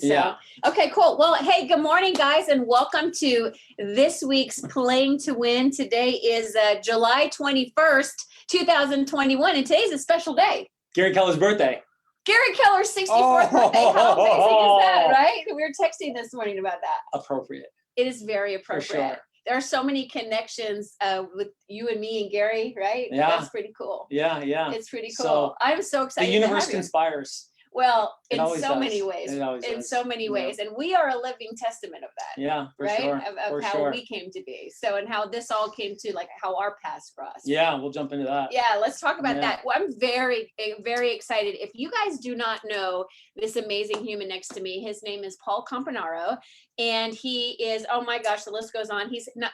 win. So, okay, cool. Well, hey, good morning, guys, and welcome to this week's Playing to Win. Today is July 21st, 2021, and today's a special day. Gary Keller's birthday. Gary Keller's 64th birthday. How amazing is that, right? We were texting this morning about that. Appropriate. It is very appropriate. For sure. There are so many connections with you and me and Gary, right? Yeah. That's pretty cool. Yeah, yeah. It's pretty cool. So I'm so excited. The universe conspires. Well, in so does. many ways. In so many ways. And we are a living testament of that. Yeah, for right? sure. Of how we came to be. So, and how this all came to, like, how our paths crossed. Yeah, we'll jump into that. Yeah, let's talk about that. Well, I'm very, very excited. If you guys do not know this amazing human next to me, his name is Paul Campanaro. And he is, oh my gosh, the list goes on.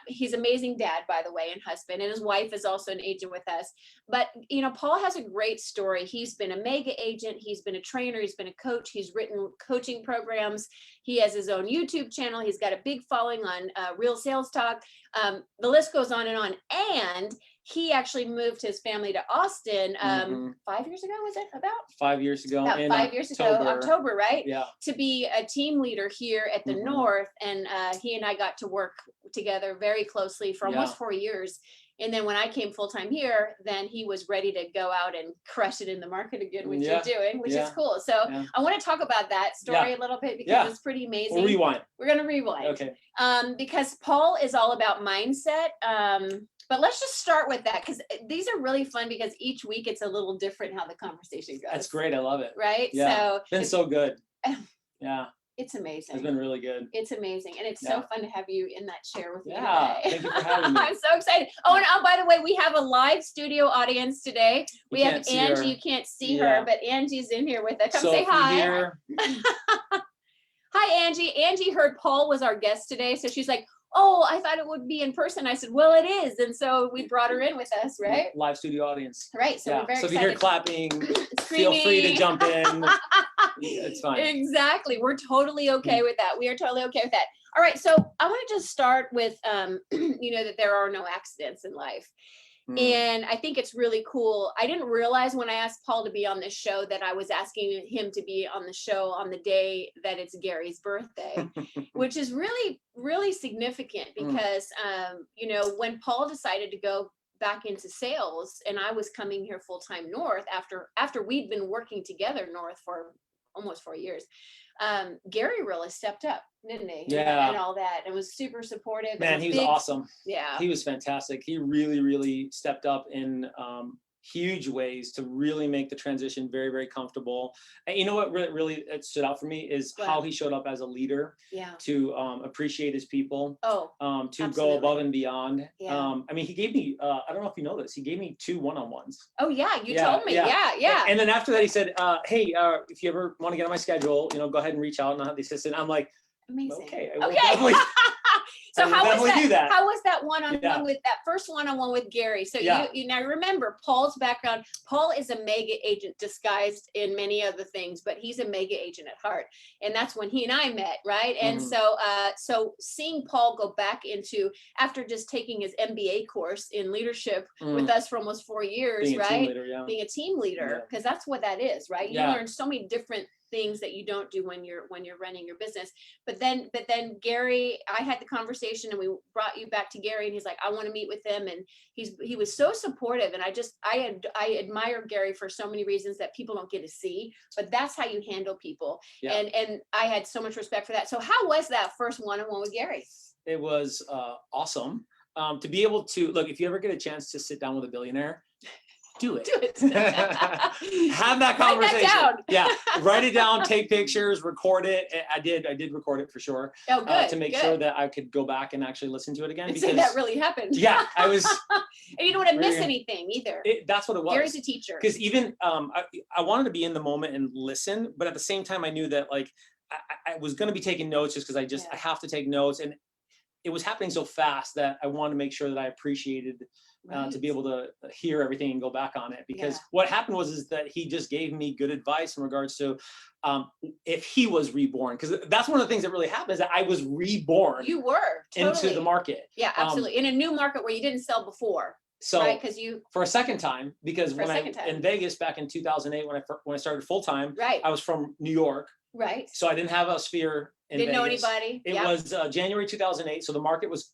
He's amazing dad, by the way, and husband, and his wife is also an agent with us. But, you know, Paul has a great story. He's been a mega agent. He's been a trainer. He's been a coach. He's written coaching programs. He has his own YouTube channel. He's got a big following on Real Sales Talk. The list goes on. And he actually moved his family to Austin 5 years ago, was it about? 5 years ago. About 5 years ago, October, right? Yeah. To be a team leader here at the North. And he and I got to work together very closely for almost 4 years. And then when I came full-time here, then he was ready to go out and crush it in the market again, which you're doing, which is cool. So I want to talk about that story a little bit because it's pretty amazing. We'll rewind. We're going to rewind. Okay. Because Paul is all about mindset. But let's just start with that, because these are really fun, because each week it's a little different how the conversation goes. That's great. I love it. Right? Yeah. So it's been so good. Yeah. It's amazing. It's been really good. It's amazing. And it's so fun to have you in that chair with me today. Thank you for having me. I'm so excited. Oh, and by the way, we have a live studio audience today. We have Angie. You can't see her, but Angie's in here with us. Come say hi. Hi, Angie. Angie heard Paul was our guest today. So she's like, oh, I thought it would be in person. I said, well, it is. And so we brought her in with us, right? Live studio audience. Right. So we're very excited. So if you hear clapping, feel free to jump in. It's fine. Exactly. We're totally okay with that. We are totally okay with that. All right. So I want to just start with, you know, that there are no accidents in life. And I think it's really cool. I didn't realize when I asked Paul to be on this show that I was asking him to be on the show on the day that it's Gary's birthday, which is really, really significant because, you know, when Paul decided to go back into sales and I was coming here full-time North after we'd been working together North for almost 4 years, Gary really stepped up, didn't he? Yeah. And all that. And was super supportive. Man, he was awesome. Yeah. He was fantastic. He really, really stepped up in huge ways to really make the transition very, very comfortable. And you know what really stood out for me is how he showed up as a leader to appreciate his people, to go above and beyond. I mean, he gave me, I don't know if you know this, he gave me 2 one-on-ones. Oh yeah, you told me. Yeah. And then after that, he said, hey, if you ever want to get on my schedule, you know, go ahead and reach out and I'll have the assistant. I'm like, amazing. Okay. I will definitely So how was that? How was that one-on-one with that first one-on-one with Gary? So you now remember Paul's background. Paul is a mega agent disguised in many other things, but he's a mega agent at heart. And that's when he and I met, right? And so seeing Paul go back into, after just taking his MBA course in leadership with us for almost 4 years, being right? Being a team leader, because that's what that is, right? You learn so many different things that you don't do when you're running your business. But then Gary, I had the conversation and we brought you back to Gary and he's like, I want to meet with him. And he was so supportive. And I admire Gary for so many reasons that people don't get to see, but that's how you handle people. And I had so much respect for that. So how was that first one-on-one with Gary? It was awesome. To be able to, look, if you ever get a chance to sit down with a billionaire, do it. Have that conversation. Write that down. Write it down, take pictures, record it. I did record it for sure. Oh, good. To make sure that I could go back and actually listen to it again. And say that really happened. Yeah, I was. And you don't want to miss anything either. That's what it was. Gary's a teacher. Because even I wanted to be in the moment and listen, but at the same time I knew that like I was going to be taking notes just because I have to take notes, and it was happening so fast that I wanted to make sure that I appreciated to be able to hear everything and go back on it. Because what happened is that he just gave me good advice in regards to if he was reborn, because that's one of the things that really happened is that I was reborn. You were into the market. Yeah, absolutely. In a new market where you didn't sell before. So right, because you for a second time, because when I in Vegas back in 2008 when I started full time, I was from New York. Right. So I didn't have a sphere in Didn't know Vegas. anybody. It Yep. was January 2008, so the market was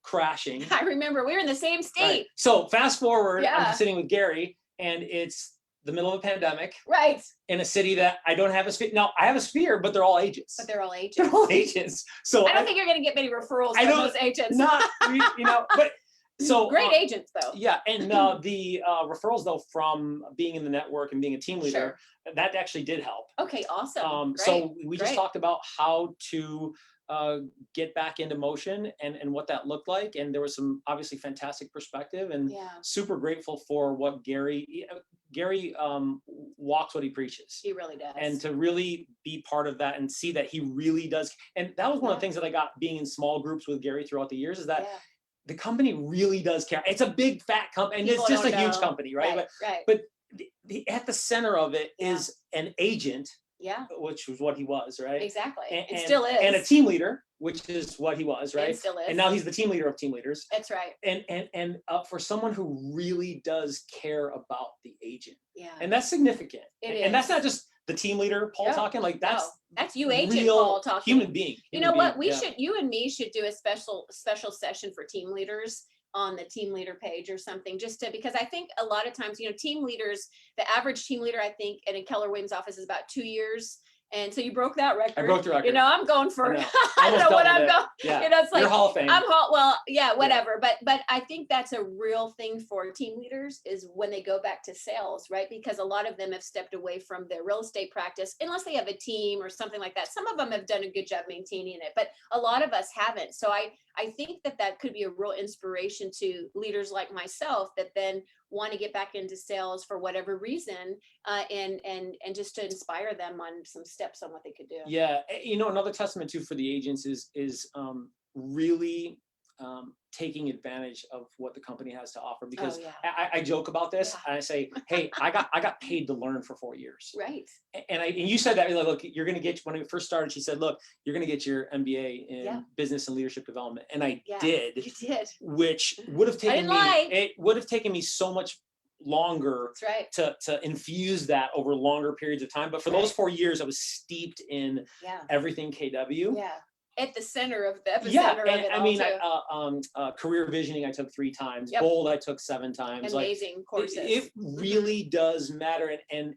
crashing. I remember we were in the same state. Right. So fast forward, Yeah. I'm sitting with Gary, and it's the middle of a pandemic Right. in a city that I don't have a sphere. Now I have a sphere, but they're all agents. But they're all agents. They're all agents. So I don't think you're going to get many referrals from those agents. Not, but so great agents though. Yeah, and the referrals though from being in the network and being a team leader, that actually did help. Okay, awesome. So we just talked about how to get back into motion and what that looked like, and there was some obviously fantastic perspective, and super grateful for what Gary walks what he preaches. He really does. And to really be part of that and see that he really does. And that was one of the things that I got being in small groups with Gary throughout the years, is that the company really does care. It's a big fat company, and it's just a huge company, right? But at the center of it is an agent. Yeah. Which was what he was, right? Exactly. And still is. And a team leader, which is what he was, right? And still is. And now he's the team leader of team leaders. That's right. And for someone who really does care about the agent. Yeah. And that's significant. It is. And that's not just the team leader, Paul, talking. Like that's you, agent Paul, talking. Human being. You know what? We should, you and me should do a special session for team leaders on the team leader page or something, just to, because I think a lot of times, team leaders, the average team leader, I think, in Keller Williams' office is about 2 years. And so you broke that record. I broke the record. I'm going for, I don't know what I'm going. Yeah. It's like, you're Hall of Fame. Well, yeah, whatever. Yeah. But I think that's a real thing for team leaders, is when they go back to sales, right? Because a lot of them have stepped away from their real estate practice, unless they have a team or something like that. Some of them have done a good job maintaining it, but a lot of us haven't. So I think that could be a real inspiration to leaders like myself that then want to get back into sales for whatever reason, and just to inspire them on some steps on what they could do. Yeah, another testament too for the agents is really taking advantage of what the company has to offer, because I joke about this. I say, hey, I got paid to learn for 4 years. Right. And you said that, look, you're going to get, when I first started, she said, look, you're going to get your MBA in business and leadership development. And I did. You did. Which would have taken it would have taken me so much longer to infuse that over longer periods of time. But for those 4 years, I was steeped in everything KW. Yeah. At the center of the epicenter of it all, too. Career visioning I took 3 times. Bold I took 7 times. Amazing courses. It really does matter, and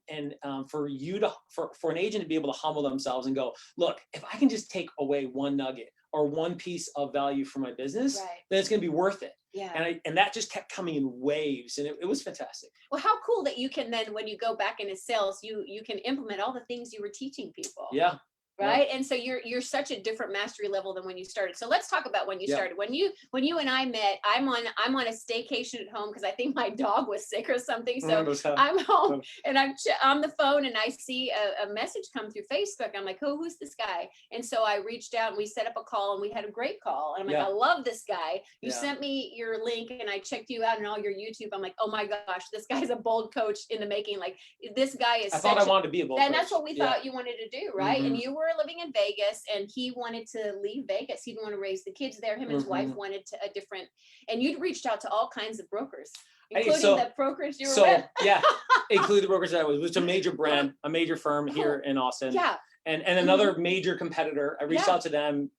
for an agent to be able to humble themselves and go, look, if I can just take away one nugget or one piece of value for my business, then it's going to be worth it. Yeah. And that just kept coming in waves, and it was fantastic. Well, how cool that you can then, when you go back into sales, you can implement all the things you were teaching people. Yeah. Right. And so you're such a different mastery level than when you started. So let's talk about when you started. When you and I met, I'm on a staycation at home because I think my dog was sick or something. So I'm home and I'm on the phone and I see a message come through Facebook. I'm like, who's this guy? And so I reached out and we set up a call, and we had a great call. And I'm like, I love this guy. You sent me your link and I checked you out and all your YouTube. I'm like, oh my gosh, this guy's a bold coach in the making. Like, this guy is. I thought I wanted to be a bold coach. And that's what we thought you wanted to do, right? Mm-hmm. And you were living in Vegas, and he wanted to leave Vegas. He didn't want to raise the kids there. Him and his wife wanted a different, and you'd reached out to all kinds of brokers, including the brokerage you were with. Yeah, including the brokerage that I was. It was a major brand, a major firm here in Austin. Yeah. And another major competitor. I reached out to them,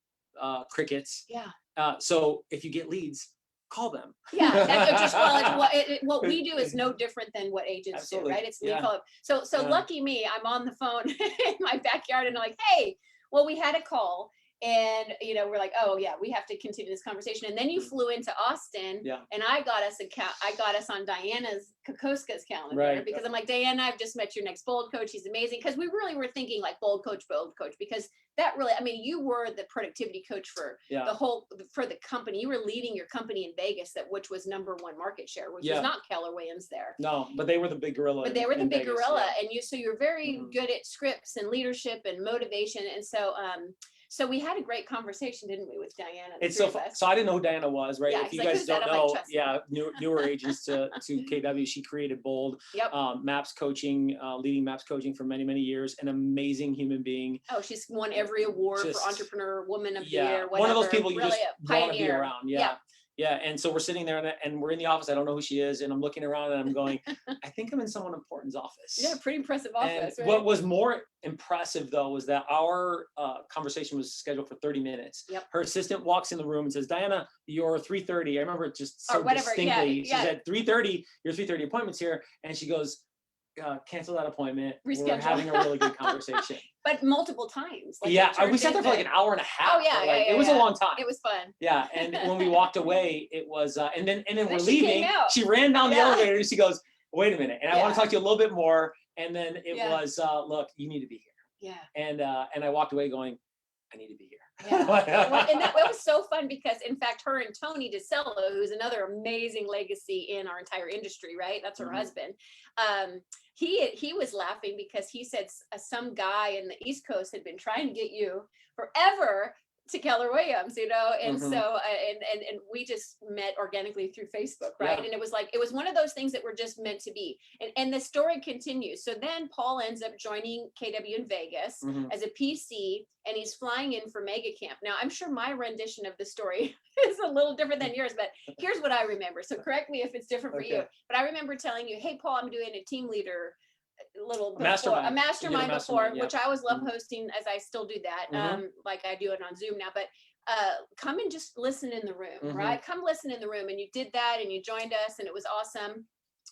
crickets. Yeah. So if you get leads, call them. Yeah, that's what we do is no different than what agents do, right? It's we call it. So lucky me, I'm on the phone in my backyard, and I'm like, hey, well, we had a call, and we're like, oh yeah, we have to continue this conversation. And then you flew into Austin, and I got us on Diana's Kokoska's calendar, because I'm like, Diana, I've just met your next bold coach. He's amazing, because we really were thinking like bold coach, because that really, I mean, you were the productivity coach for for the company. You were leading your company in Vegas, which was #1 market share, which was not Keller Williams there. No, but they were the big gorilla. But they were the big gorilla, and you're very good at scripts and leadership and motivation, and so we had a great conversation, didn't we, with Diana? It's so I didn't know who Diana was, right? Yeah, if you guys don't know, newer agents to KW, she created Bold, Maps coaching, leading Maps coaching for many, many years. An amazing human being. Oh, she's won every award for Entrepreneur Woman of the Year. Whatever. One of those people you really just want to be around. Yeah. Yeah. And so we're sitting there and we're in the office. I don't know who she is. And I'm looking around and I'm going, I think I'm in someone important's office. Yeah, pretty impressive office. And right? what was more impressive though was that our conversation was scheduled for 30 minutes. Yep. Her assistant walks in the room and says, Diana, you're 3:30. I remember it just so Or whatever. distinctly. Yeah, She said 3:30, your 3:30 appointment's here. And she goes, cancel that appointment. Reschedule. We're having a really good conversation. But multiple times. Like Yeah, it we sat turned there for like an into- hour and a half. Oh, yeah, but, yeah, like, yeah, it was yeah. a long time. It was fun. Yeah, and when we walked away, it was, and then we're then she came leaving. out. She ran down the Yeah. elevator and she goes, wait a minute, and I want Yeah. to talk to you a little bit more. And then it Yeah. was, look, you need to be here. Yeah. And I walked away going, I need to be here. Yeah. Well, and that was so fun because, in fact, her and Tony DeCello, who's another amazing legacy in our entire industry, right? That's her Mhm. husband. He was laughing because he said some guy in the East Coast had been trying to get you forever to Keller Williams, you know, and Mhm. so and we just met organically through Facebook, right? Yeah. And it was one of those things that were just meant to be. And the story continues. So then Paul ends up joining KW in Vegas Mhm. as a PC, and he's flying in for Mega Camp. Now, I'm sure my rendition of the story is a little different than yours, but here's what I remember. So correct me if it's different for you. Okay. But I remember telling you, hey, Paul, I'm doing a team leader little Mastermind. a mastermind You did a before, mastermind, yeah. which I always love Mhm. hosting, as I still do that. Mhm. Like I do it on Zoom now, but come and just listen in the room, Mhm. right? Come listen in the room. And you did that and you joined us and it was awesome.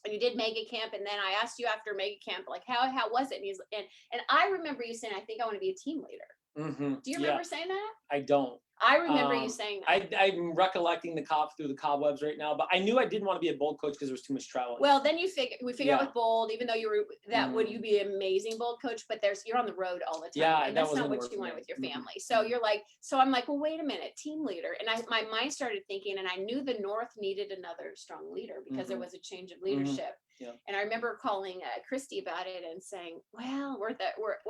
And you did Mega Camp. And then I asked you after Mega Camp, like, how was it? And I remember you saying, I think I want to be a team leader. Mhm. Do you Yeah. remember saying that? I don't. I remember you saying that. I'm recollecting through the cobwebs right now, but I knew I didn't want to be a bold coach because there was too much traveling. Well, then we figured out Yeah. with bold, even though you were that would Mhm. you be an amazing bold coach, but you're on the road all the time. Yeah, and that that's not wasn't what working you want out. with your Mhm. family. So you're like, so I'm like, well, wait a minute, team leader. And my mind started thinking, and I knew the North needed another strong leader because there Mhm. was a change of leadership. Yeah. And I remember calling Christy about it and saying, well,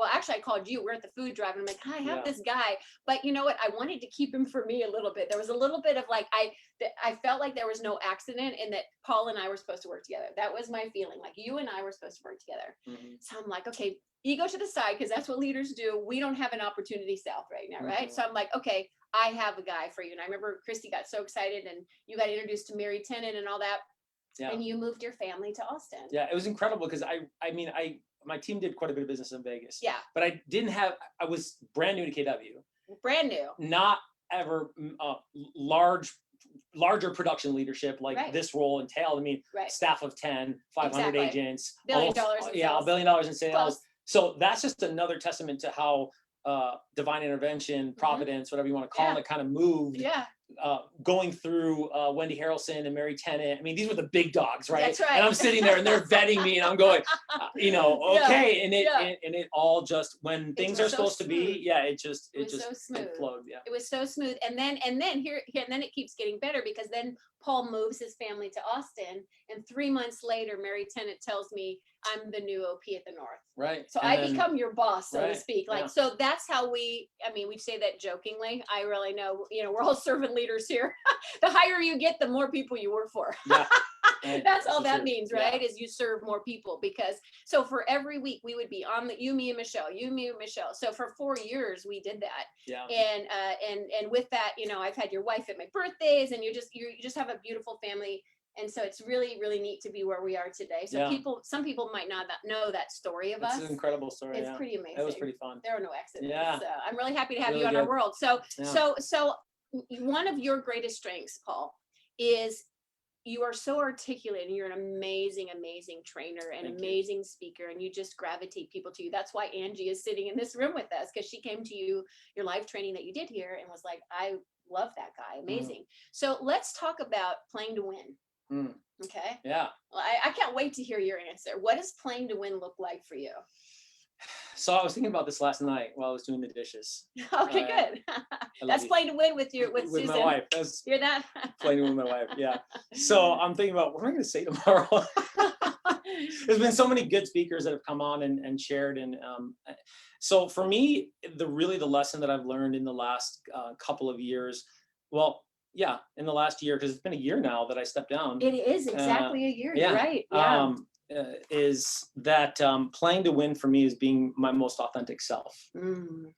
actually I called you, we're at the food drive and I'm like, I have Yeah. this guy, but you know what? I wanted to keep him for me a little bit. There was a little bit of like, I felt like there was no accident and that Paul and I were supposed to work together. That was my feeling, like you and I were supposed to work together. Mhm. So I'm like, okay, ego to the side, because that's what leaders do. We don't have an opportunity south right now, right? Mhm. So I'm like, okay, I have a guy for you. And I remember Christy got so excited and you got introduced to Mary Tennant and all that. Yeah. And you moved your family to Austin. Yeah, it was incredible because my team did quite a bit of business in Vegas. Yeah. But I was brand new to KW. Brand new. Not ever larger production leadership like Right. this role entailed. I mean, Right. staff of 10, 500 Exactly. agents. $1 billion almost- in yeah, sales. $1 billion in sales. Close. So that's just another testament to how divine intervention, providence, whatever you want to call it, kind of moved. Yeah. Going through Wendy Harrelson and Mary Tennant. I mean, these were the big dogs, right? That's right. And I'm sitting there and they're vetting me and I'm going, okay. Yeah. And it all just, when things was are so supposed to be, smooth. yeah, it was so smooth. flowed. Yeah. It was so smooth. And then it keeps getting better because then Paul moves his family to Austin. And 3 months later, Mary Tennant tells me I'm the new OP at the North. Right. So I become your boss, so to Right, speak. Like, yeah. so that's how we say that jokingly. I really know, we're all servant leaders here. The higher you get, the more people you work for. Yeah. Right. That's all for that sure. means, Yeah. right? Is you serve more people because so for every week we would be on you, me, and Michelle. So for 4 years we did that. Yeah. And with that, I've had your wife at my birthdays and you just have a beautiful family. And so it's really, really neat to be where we are today. So Yeah. some people might not know that story of It's us. an incredible story. It's Yeah. pretty amazing. It was pretty fun. There are no accidents. Yeah. So I'm really happy to have Really you on our good. world. So, Yeah. so one of your greatest strengths, Paul, is you are so articulate and you're an amazing, amazing trainer and Thank you. amazing speaker. And you just gravitate people to you. That's why Angie is sitting in this room with us, because she came to you, your live training that you did here, and was like, I love that guy. Amazing. So let's talk about playing to win. Mm. Okay. Yeah. Well, I can't wait to hear your answer. What does playing to win look like for you? So I was thinking about this last night while I was doing the dishes. Okay, good. That's you. playing to win with With Susan. my wife. That's Hear that? playing with my wife. Yeah. So I'm thinking about what am I going to say tomorrow? There's been so many good speakers that have come on and shared. And so for me, the lesson that I've learned in the last couple of years, in the last year, because it's been a year now that I stepped down. It is exactly a year. You're right. Yeah. Is that playing to win for me is being my most authentic self. Mm.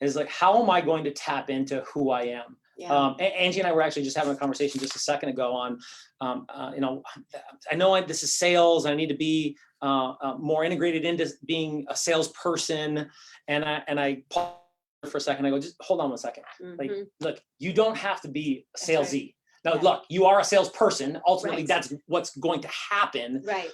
Is like, how am I going to tap into who I am? Yeah. Angie and I were actually just having a conversation just a second ago on, you know, I know this is sales. I need to be more integrated into being a salesperson. And I paused for a second. I go, just hold on one second. Like, look, you don't have to be a salesy. Now, look, you are a salesperson. Ultimately, that's what's going to happen. Right.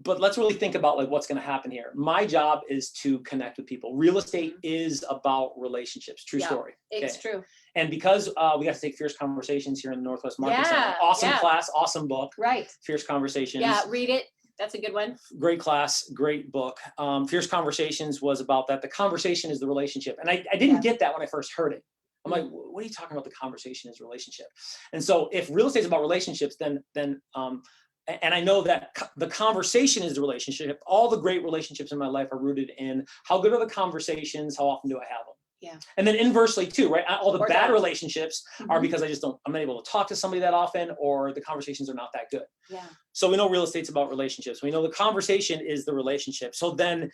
But let's really think about like what's going to happen here. My job is to connect with people. Real estate is about relationships. True story. It's true. And because we got to take Fierce Conversations here in the Northwest Market Center. Awesome class, awesome book. Right. Fierce Conversations. Yeah, read it. That's a good one. Great class, great book. Fierce Conversations was about that. The conversation is the relationship. And I didn't get that when I first heard it. I'm like, what are you talking about? The conversation is relationship. And so if real estate is about relationships, then and I know that the conversation is the relationship. All the great relationships in my life are rooted in how good are the conversations, how often do I have them? Yeah. And then inversely too, right? All the bad relationships are because I'm not able to talk to somebody that often, or the conversations are not that good. Yeah. So we know real estate's about relationships. We know the conversation is the relationship. So then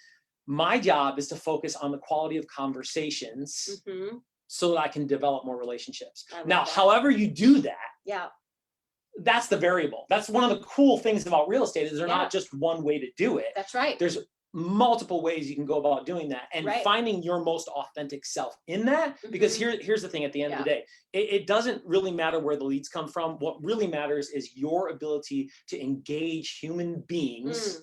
my job is to focus on the quality of conversations so that I can develop more relationships. Now, however you do that, that's the variable. That's one of the cool things about real estate is there's not just one way to do it. That's right. There's multiple ways you can go about doing that and finding your most authentic self in that. Because here's the thing at the end of the day, it doesn't really matter where the leads come from. What really matters is your ability to engage human beings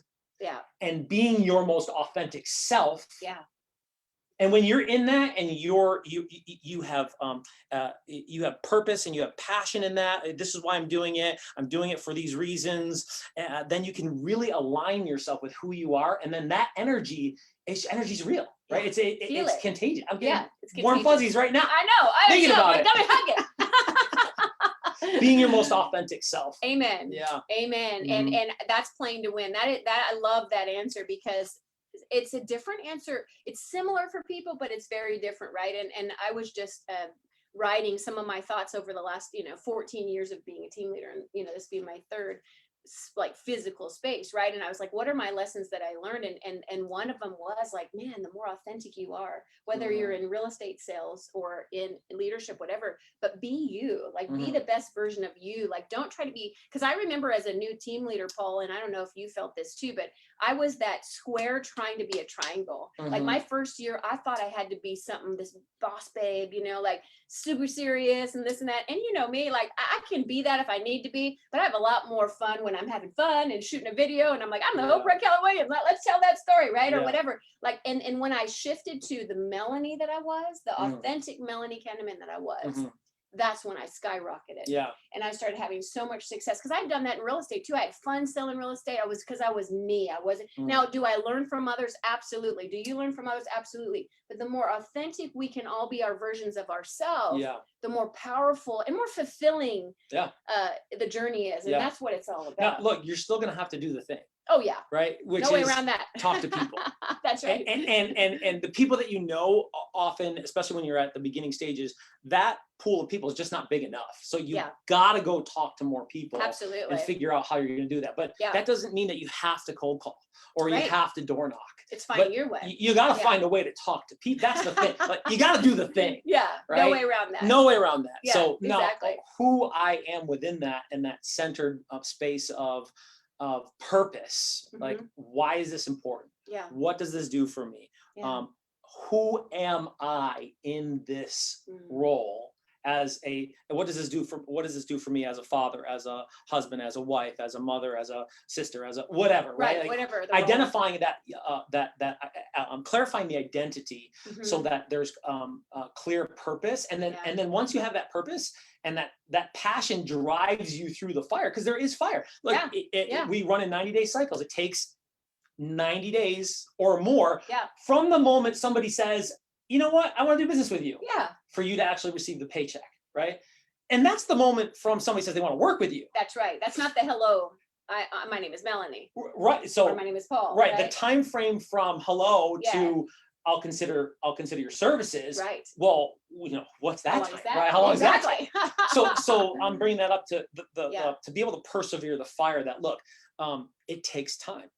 and being your most authentic self. Yeah. And when you're in that and you have purpose and you have passion in that, this is why I'm doing it. I'm doing it for these reasons. Then you can really align yourself with who you are, and then that energy's real, right? It's contagious. I'm getting warm fuzzies right now. I know. Thinking about it. Let me hug it. Being your most authentic self. Amen. Yeah. Amen. And that's playing to win. That I love that answer because it's a different answer. It's similar for people, but it's very different, right? And I was just writing some of my thoughts over the last 14 years of being a team leader, and this being my third like physical space, right? And I was like, what are my lessons that I learned? And one of them was like, man, the more authentic you are, whether you're in real estate sales or in leadership, whatever, but be you, like be the best version of you. Like, don't try to be, because I remember as a new team leader, Paul, and I don't know if you felt this too, but I was that square trying to be a triangle. Like my first year, I thought I had to be something, this boss babe, like super serious and this and that. And you know me, like I can be that if I need to be, but I have a lot more fun when I'm having fun and shooting a video and I'm like, I'm the Oprah Keller Williams, let's tell that story, right? Or whatever. Like, and when I shifted to the Melanie that I was, the authentic Melanie Kennemann that I was, that's when I skyrocketed. Yeah. And I started having so much success because I've done that in real estate too. I had fun selling real estate. Because I was me. I wasn't. Now, do I learn from others? Absolutely. Do you learn from others? Absolutely. But the more authentic we can all be our versions of ourselves, the more powerful and more fulfilling the journey is. And that's what it's all about. Now, look, you're still going to have to do the thing. Oh yeah. Right. Which no way around that. Talk to people. That's right. And the people that often, especially when you're at the beginning stages, that pool of people is just not big enough. So you gotta go talk to more people. Absolutely. And figure out how you're gonna do that. But that doesn't mean that you have to cold call or you have to door knock. It's finding your way. You gotta find a way to talk to people. That's the thing. Like, you gotta do the thing. Yeah. Right? No way around that. No way around that. Yeah, so exactly. Now who I am within that and that centered space of purpose, like why is this important? Yeah. What does this do for me? Yeah. Who am I in this role what does this do for me as a father, as a husband, as a wife, as a mother, as a sister, as a whatever, right? Like, whatever. Identifying clarifying the identity so that there's a clear purpose, and then once you have that purpose and that passion drives you through the fire, because there is fire. Like we run in 90-day cycles. It takes 90 days or more from the moment somebody says, you know what, I want to do business with you, for you to actually receive the paycheck, right? And that's the moment from somebody says they want to work with you. That's right. That's not the hello, my name is Melanie. Right. So, or my name is Paul. Right. The time frame from hello to I'll consider your services. Right. Well, what's that time? Right? How long is that time? So I'm bringing that up to to be able to persevere the fire. That look, it takes time.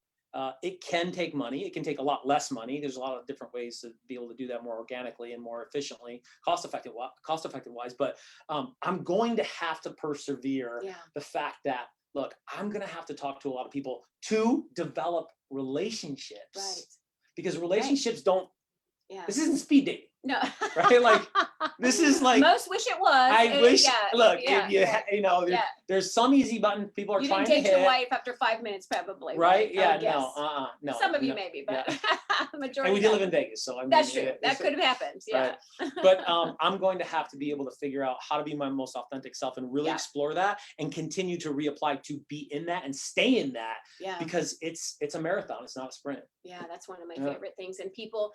It can take money. It can take a lot less money. There's a lot of different ways to be able to do that more organically and more efficiently, cost effective wise. But I'm going to have to persevere. The fact that, look, I'm going to have to talk to a lot of people to develop relationships, because relationships don't. This isn't speed dating. No. Right? Like, this is like, most wish it was. I wish, look, if you know, there's some easy button people are trying to hit. You didn't date your wife after 5 minutes, probably. Right? Yeah, no. Some of you maybe, but majority. And we did live in Vegas, so I mean, that's true. That could have happened. Yeah. Right. But I'm going to have to be able to figure out how to be my most authentic self and really explore that and continue to reapply to be in that and stay in that. Because it's a marathon. It's not a sprint. Yeah, that's one of my favorite things. And people,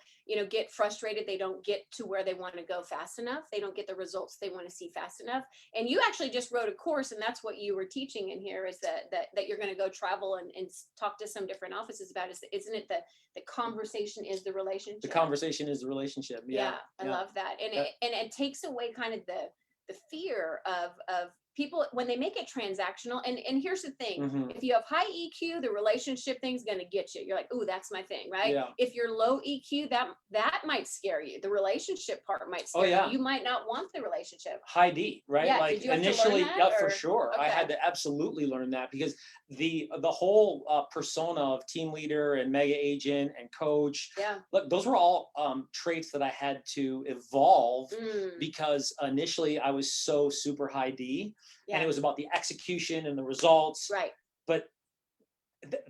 get frustrated. They don't get to where they want to go fast enough. They don't get the results they want to see fast enough. And you actually just wrote a course, and that's what you were teaching in here, is that you're going to go travel and talk to some different offices about it. Isn't it the conversation is the relationship? The conversation is the relationship. I love that. And it takes away kind of the fear of people when they make it transactional. And here's the thing, if you have high EQ, the relationship thing's going to get you. You're like, ooh, that's my thing, right? If you're low EQ, that might scare you. The relationship part might scare you. You might not want the relationship. High D, right? Like, did you have initially, to learn that, for sure. Okay. I had to absolutely learn that, because the whole persona of team leader and mega agent and coach, look, those were all traits that I had to evolve, because initially I was so super high D. And it was about the execution and the results. Right. But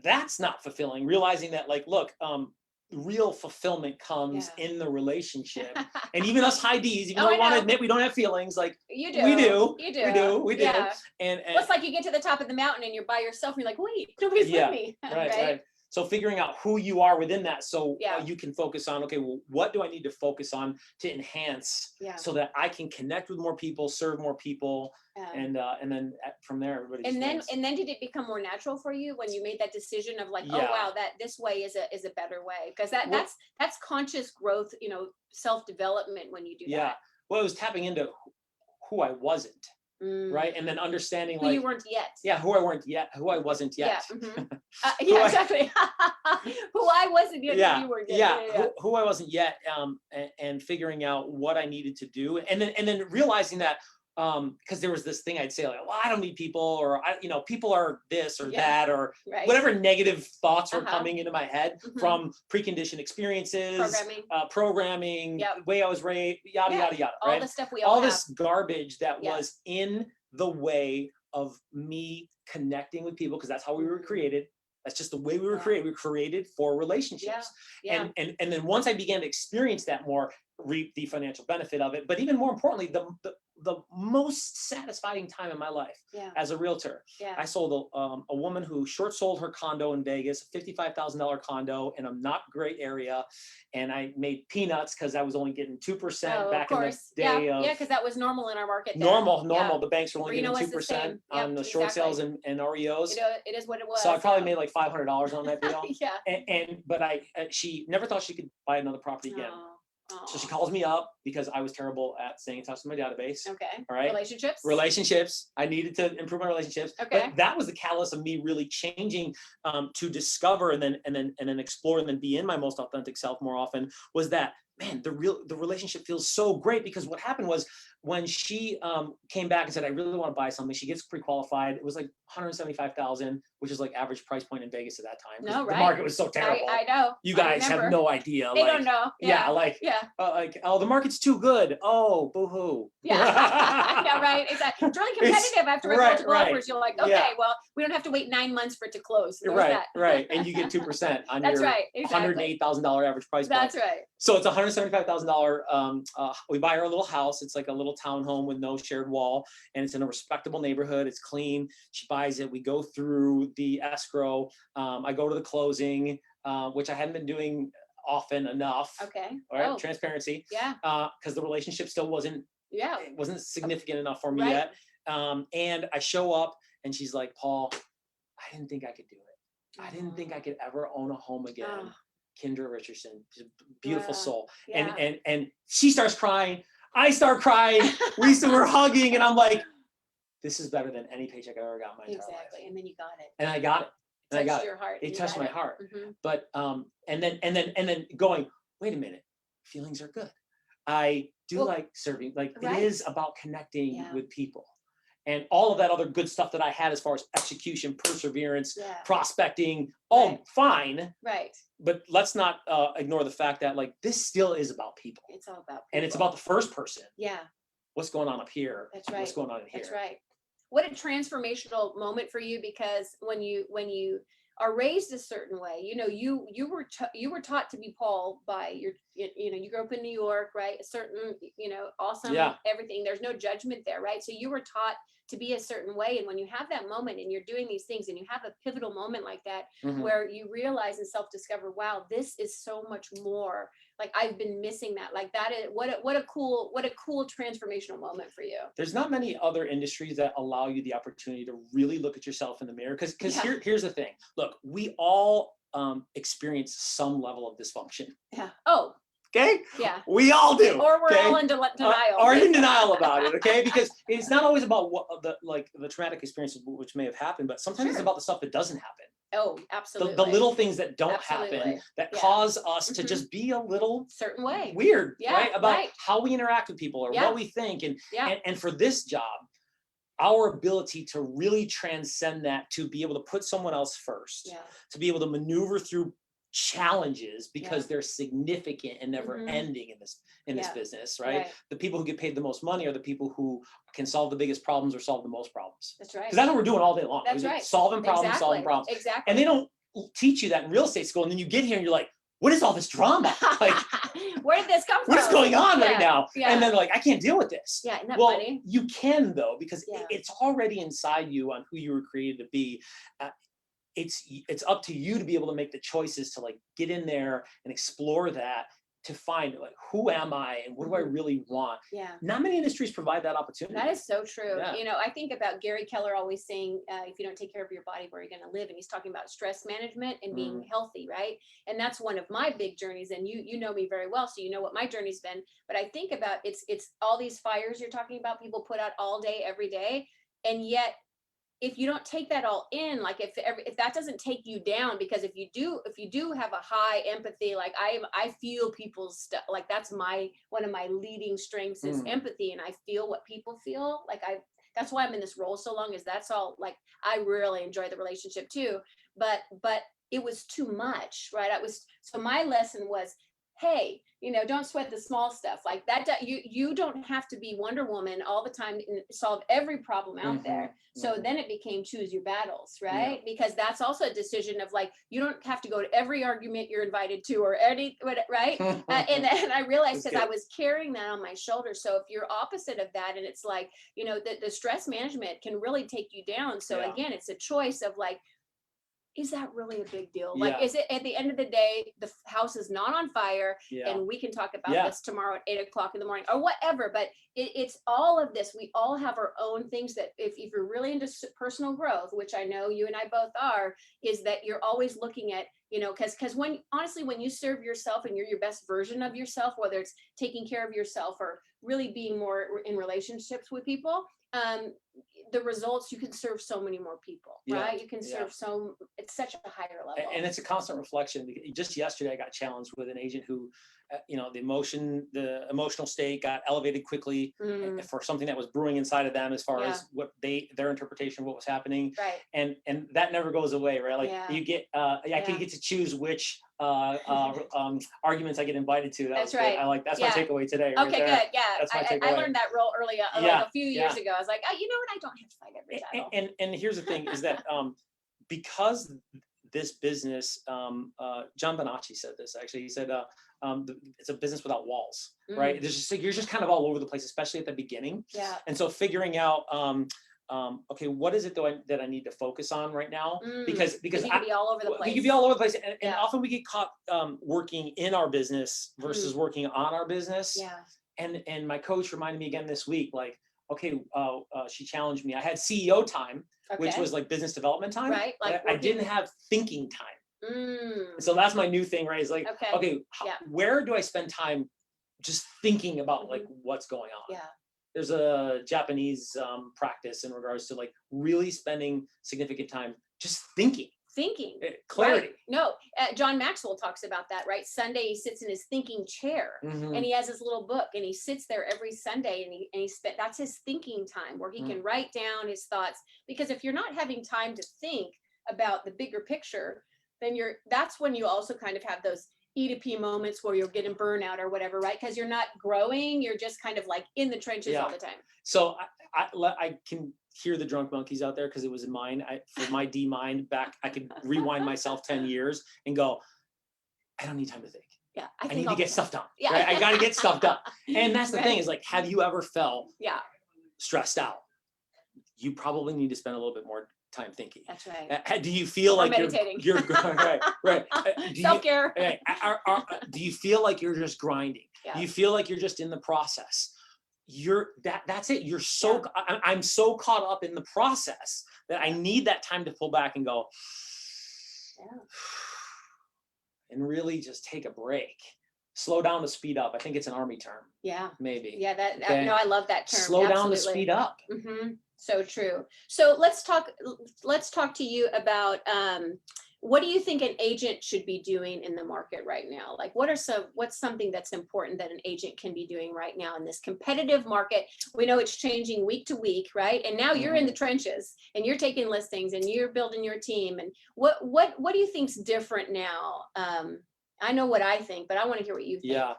that's not fulfilling. Realizing that, like, look, real fulfillment comes in the relationship. And even us high Ds, even though we want to admit we don't have feelings, like, you do. We do. Yeah. And well, it's like you get to the top of the mountain and you're by yourself and you're like, wait, nobody's with me. Right. So figuring out who you are within that, so you can focus on, okay, well, what do I need to focus on to enhance so that I can connect with more people, serve more people, and then from there, everybody. And then did it become more natural for you when you made that decision of like, oh wow, that this way is a better way? Because that's conscious growth, self-development when you do that. Yeah. Well, it was tapping into who I wasn't. Right. And then understanding who you weren't yet. Who I wasn't yet. Exactly. Who I wasn't yet. Who you weren't yet. Who I wasn't yet. And figuring out what I needed to do. And then realizing that, because there was this thing I'd say, like, well, I don't need people, or people are this or that, or whatever negative thoughts were coming into my head from preconditioned experiences, programming, way I was raised, yada yada yada. All the stuff we all have. This garbage that was in the way of me connecting with people, because that's how we were created. That's just the way we were created. We were created for relationships. And then once I began to experience that more, reap the financial benefit of it, but even more importantly, the most satisfying time in my life as a realtor. I sold a woman who short sold her condo in Vegas, a $55,000 condo in a not great area. And I made peanuts because I was only getting 2% back in the day. Because that was normal in our market. Then. Normal. The banks were only getting 2% on the short sales and REOs. It is what it was. So I probably made like $500 on that deal. But she never thought she could buy another property again. So she calls me up because I was terrible at staying in touch with my database. Okay. All right. Relationships. I needed to improve my relationships. Okay. But that was the catalyst of me really changing to discover and then explore and then be in my most authentic self more often, was that, man, the relationship feels so great. Because what happened was, when she came back and said, I really want to buy something, she gets pre-qualified. It was like $175,000, which is like average price point in Vegas at that time. No, right. The market was so terrible. I know. You guys have no idea. They don't know. Oh, the market's too good. Oh, boo-hoo. Yeah, right. Exactly. It's really competitive after multiple offers. You're like, okay, well, we don't have to wait 9 months for it to close. Right. And you get 2% on your $108,000 average price point. That's right. So it's $175,000. We buy her a little house. It's like a little townhome with no shared wall, and it's in a respectable neighborhood. It's clean. She buys it. We go through the escrow. I go to the closing, which I hadn't been doing often enough. Okay. All right. Transparency. Yeah. Because the relationship still wasn't significant enough for me yet. And I show up, and she's like, Paul, I didn't think I could do it. I didn't think I could ever own a home again. Kendra Richardson, she's a beautiful soul. And she starts crying. I start crying. We were hugging, and I'm like, this is better than any paycheck I ever got in my entire life. And then you got it. And I got it. And I got your heart. it You touched got my it. heart. Mhm. But and then going, wait a minute, feelings are good. I do Well, like serving. Like it right. is about connecting Yeah. with people. And all of that other good stuff that I had as far as execution, perseverance, Yeah. prospecting, all Right. fine. Right. But let's not ignore the fact that like this still is about people. It's all about people. And it's about the first person. Yeah. What's going on up here? That's right. What's going on in here? That's right. What a transformational moment for you, because when you are raised a certain way, you were taught to be Paul by you grew up in New York, right? A certain, awesome, Yeah. everything. There's no judgment there, right? So you were taught to be a certain way. And when you have that moment and you're doing these things and you have a pivotal moment like that, Mhm. where you realize and self-discover, wow, this is so much more. Like I've been missing that. Like that is what a cool transformational moment for you. There's not many other industries that allow you the opportunity to really look at yourself in the mirror. Because here's the thing. Look, we all experience some level of dysfunction. Yeah. Oh, okay? Yeah. We all do. Or we're okay? all in denial. Are in denial about it, okay? Because it's not always about what the traumatic experiences which may have happened, but sometimes it's Sure. about the stuff that doesn't happen. Oh, absolutely. The little things that don't Absolutely. happen that Yeah. cause us to Mhm. just be a little Certain way. weird, Yeah, right? About right. how we interact with people or Yeah. what we think. Yeah. And for this job, our ability to really transcend that, to be able to put someone else first, Yeah. to be able to maneuver through challenges because Yeah. they're significant and never Mhm. ending in this Yeah. business, right? Right. The people who get paid the most money are the people who can solve the biggest problems or solve the most problems. That's right. Because that's what we're doing all day long. That's We're right. solving problems, Exactly. solving problems. Exactly. And they don't teach you that in real estate school. And then you get here and you're like, what is all this drama? Like, where did this come from? what is going on right Yeah. now? Yeah. And then like, I can't deal with this. Yeah, isn't that Well, funny? you can though, because Yeah. it's already inside you on who you were created to be. It's up to you to be able to make the choices to like get in there and explore that, to find like, who am I and what do I really want? Yeah. Not many industries provide that opportunity. That is so true. Yeah. I think about Gary Keller always saying, if you don't take care of your body, where are you going to live? And he's talking about stress management and being healthy, right? And that's one of my big journeys. And you know me very well, so you know what my journey's been. But I think about it's all these fires you're talking about, people put out all day, every day, and yet if you don't take that all in, like if that doesn't take you down, because if you do have a high empathy, like I feel people's stuff, like that's one of my leading strengths is empathy, and I feel what people feel. Like that's why I'm in this role so long, is that's all. Like I really enjoy the relationship too, but it was too much, right? So my lesson was, hey, don't sweat the small stuff like that. You don't have to be Wonder Woman all the time and solve every problem out there. So then it became choose your battles, right? Yeah. Because that's also a decision of like, you don't have to go to every argument you're invited to or any, right? And I realized, because I was carrying that on my shoulders. So if you're opposite of that, and it's like, the stress management can really take you down. So again, it's a choice of like, is that really a big deal? Like, is it, at the end of the day, the house is not on fire, and we can talk about this tomorrow at 8:00 in the morning or whatever, but it's all of this. We all have our own things that if you're really into personal growth, which I know you and I both are, is that you're always looking at, because when you serve yourself and you're your best version of yourself, whether it's taking care of yourself or really being more in relationships with people, the results, you can serve so many more people, right? You can serve it's such a higher level. And it's a constant reflection. Just yesterday, I got challenged with an agent who, the emotional state got elevated quickly for something that was brewing inside of them, as far as what their interpretation of what was happening. Right. And that never goes away, right? Like you get, I can get to choose which arguments I get invited to. That's right. That's my takeaway today. Right okay, there. good. Yeah. That's my I takeaway. learned that real early, like a few years ago. I was like, oh, you know what? I don't have to fight every battle. And here's the thing is that because this business, John Bonacci said this, actually. He said, it's a business without walls, right? You're just kind of all over the place, especially at the beginning. Yeah. And so figuring out, okay, what is it that I need to focus on right now? Because you can be all over the place. We can be all over the place, and often we get caught working in our business versus working on our business. Yeah. And my coach reminded me again this week, like, okay, she challenged me. I had CEO time, which was like business development time. Right. Like I didn't have thinking time. So that's my new thing, right? Is like, okay, where do I spend time just thinking about like what's going on? Yeah. There's a Japanese practice in regards to like really spending significant time just thinking. thinking. Clarity. Right? No, John Maxwell talks about that, right? Sunday, he sits in his thinking chair and he has his little book and he sits there every Sunday and he spent, that's his thinking time where he can write down his thoughts. Because if you're not having time to think about the bigger picture, then that's when you also kind of have those E2P moments where you're getting burnout or whatever, right? Because you're not growing, you're just kind of like in the trenches all the time. So I can hear the drunk monkeys out there because it was in mine. For my D mind back, I could rewind myself 10 years and go, I don't need time to think. Yeah, I need to get stuff done. Yeah. Right? I got to get stuff done. And that's the thing is like, have you ever felt stressed out? You probably need to spend a little bit more time thinking. That's right. Do you feel like meditating. you're right? Self-care. Do you feel like you're just grinding? Yeah. Do you feel like you're just in the process? That's it. You're so I'm so caught up in the process that I need that time to pull back and go and really just take a break. Slow down to speed up. I think it's an Army term. Yeah. Maybe. Yeah, no, I love that term. Slow down to speed up. So true. So let's talk to you about what do you think an agent should be doing in the market right now? Like what's something that's important that an agent can be doing right now in this competitive market? We know it's changing week to week, right? And now you're in the trenches and you're taking listings and you're building your team. And what do you think's different now? I know what I think, but I want to hear what you think. Yeah.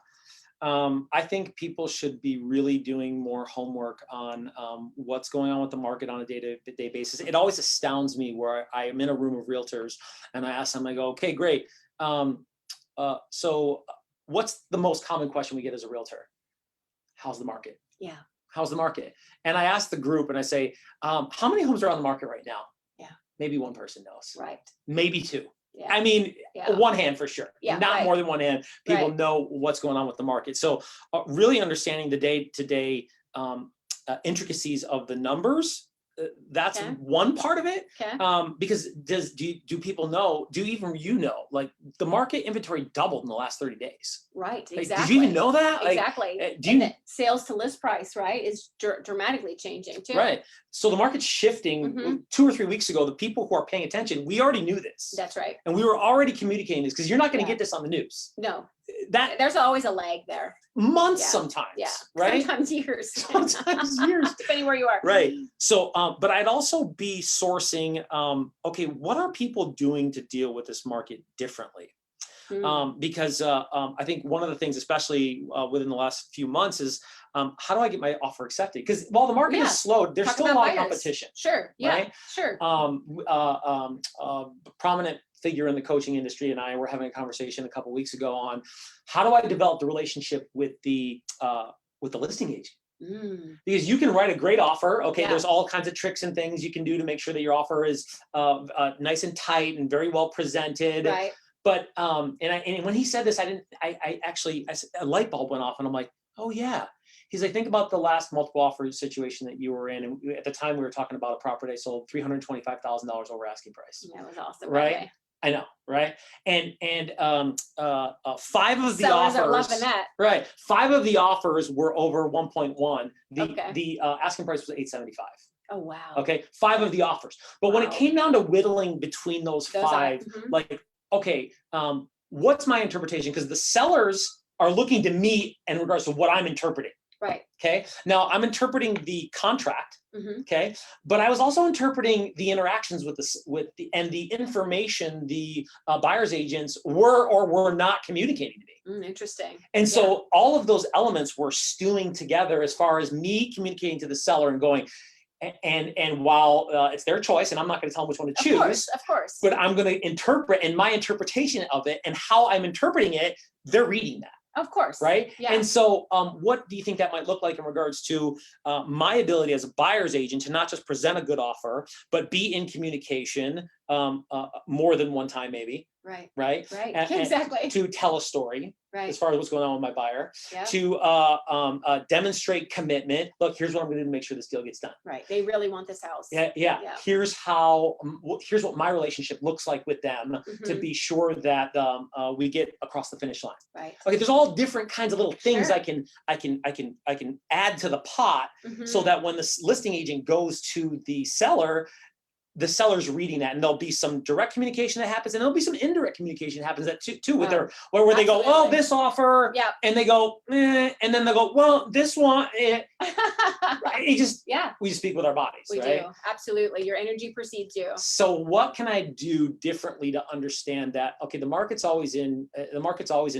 I think people should be really doing more homework on what's going on with the market on a day-to-day basis. It always astounds me where I am in a room of realtors and I ask them, I go, okay, great. So what's the most common question we get as a realtor? How's the market? Yeah. How's the market? And I ask the group and I say, how many homes are on the market right now? Yeah. Maybe one person knows. Right. Maybe two. Yeah. I mean, one hand for sure. Yeah, not more than one hand. People know what's going on with the market. So really understanding the day-to-day intricacies of the numbers, that's one part of it. Because do people know, do even you know, like the market inventory doubled in the last 30 days. Right, like, exactly. Did you even know that? Exactly. Like, and the sales to list price, right, is dramatically changing too. Right. So the market's shifting. 2 or 3 weeks ago, the people who are paying attention, we already knew this. That's right. And we were already communicating this because you're not going to get this on the news. No. There's always a lag there. Months sometimes. Yeah. Right. Sometimes years. Sometimes years. Depending where you are. Right. So, but I'd also be sourcing, okay, what are people doing to deal with this market differently? Because I think one of the things, especially within the last few months, is how do I get my offer accepted? Because while the market is slowed, there's still a lot of competition. Sure. Yeah. Right? Sure. Prominent figure in the coaching industry and I were having a conversation a couple of weeks ago on how do I develop the relationship with the listing agent. Because you can write a great offer. Okay, there's all kinds of tricks and things you can do to make sure that your offer is nice and tight and very well presented. Right. But and when he said this, a light bulb went off and I'm like, oh yeah. He's like, think about the last multiple offer situation that you were in. And at the time we were talking about a property I sold $325,000 over asking price. That was awesome. Right. Okay. I know, right? And 5 of the Sellers offers, are loving that. Right? 5 of the offers were over 1.1. The asking price was $875. Oh wow. Okay, 5 of the offers. But when it came down to whittling between those 5, like, okay, what's my interpretation? Because the sellers are looking to me in regards to what I'm interpreting. Right. Okay. Now I'm interpreting the contract. Okay. But I was also interpreting the interactions with the information the buyer's agents were or were not communicating to me. Interesting. And so all of those elements were stewing together as far as me communicating to the seller and going, and while it's their choice and I'm not going to tell them which one to choose, of course, but I'm going to interpret, and my interpretation of it and how I'm interpreting it, they're reading that. Of course. Right. Yeah. And so what do you think that might look like in regards to my ability as a buyer's agent to not just present a good offer, but be in communication more than one time, maybe. Right. Right. Right. And Exactly. to tell a story. Right. As far as what's going on with my buyer, to demonstrate commitment. Look, here's what I'm going to do to make sure this deal gets done. Right. They really want this house. Yeah. Here's what my relationship looks like with them to be sure that we get across the finish line. Right. Okay. There's all different kinds of little things I can add to the pot so that when the listing agent goes to the seller, the seller's reading that, and there'll be some direct communication that happens, and there'll be some indirect communication that happens that too with their, where they go, oh, this offer, and they go, and then they go, well, this one, right? It just, we just speak with our bodies, we right? do, absolutely. Your energy precedes you. So what can I do differently to understand that, okay, the market's always in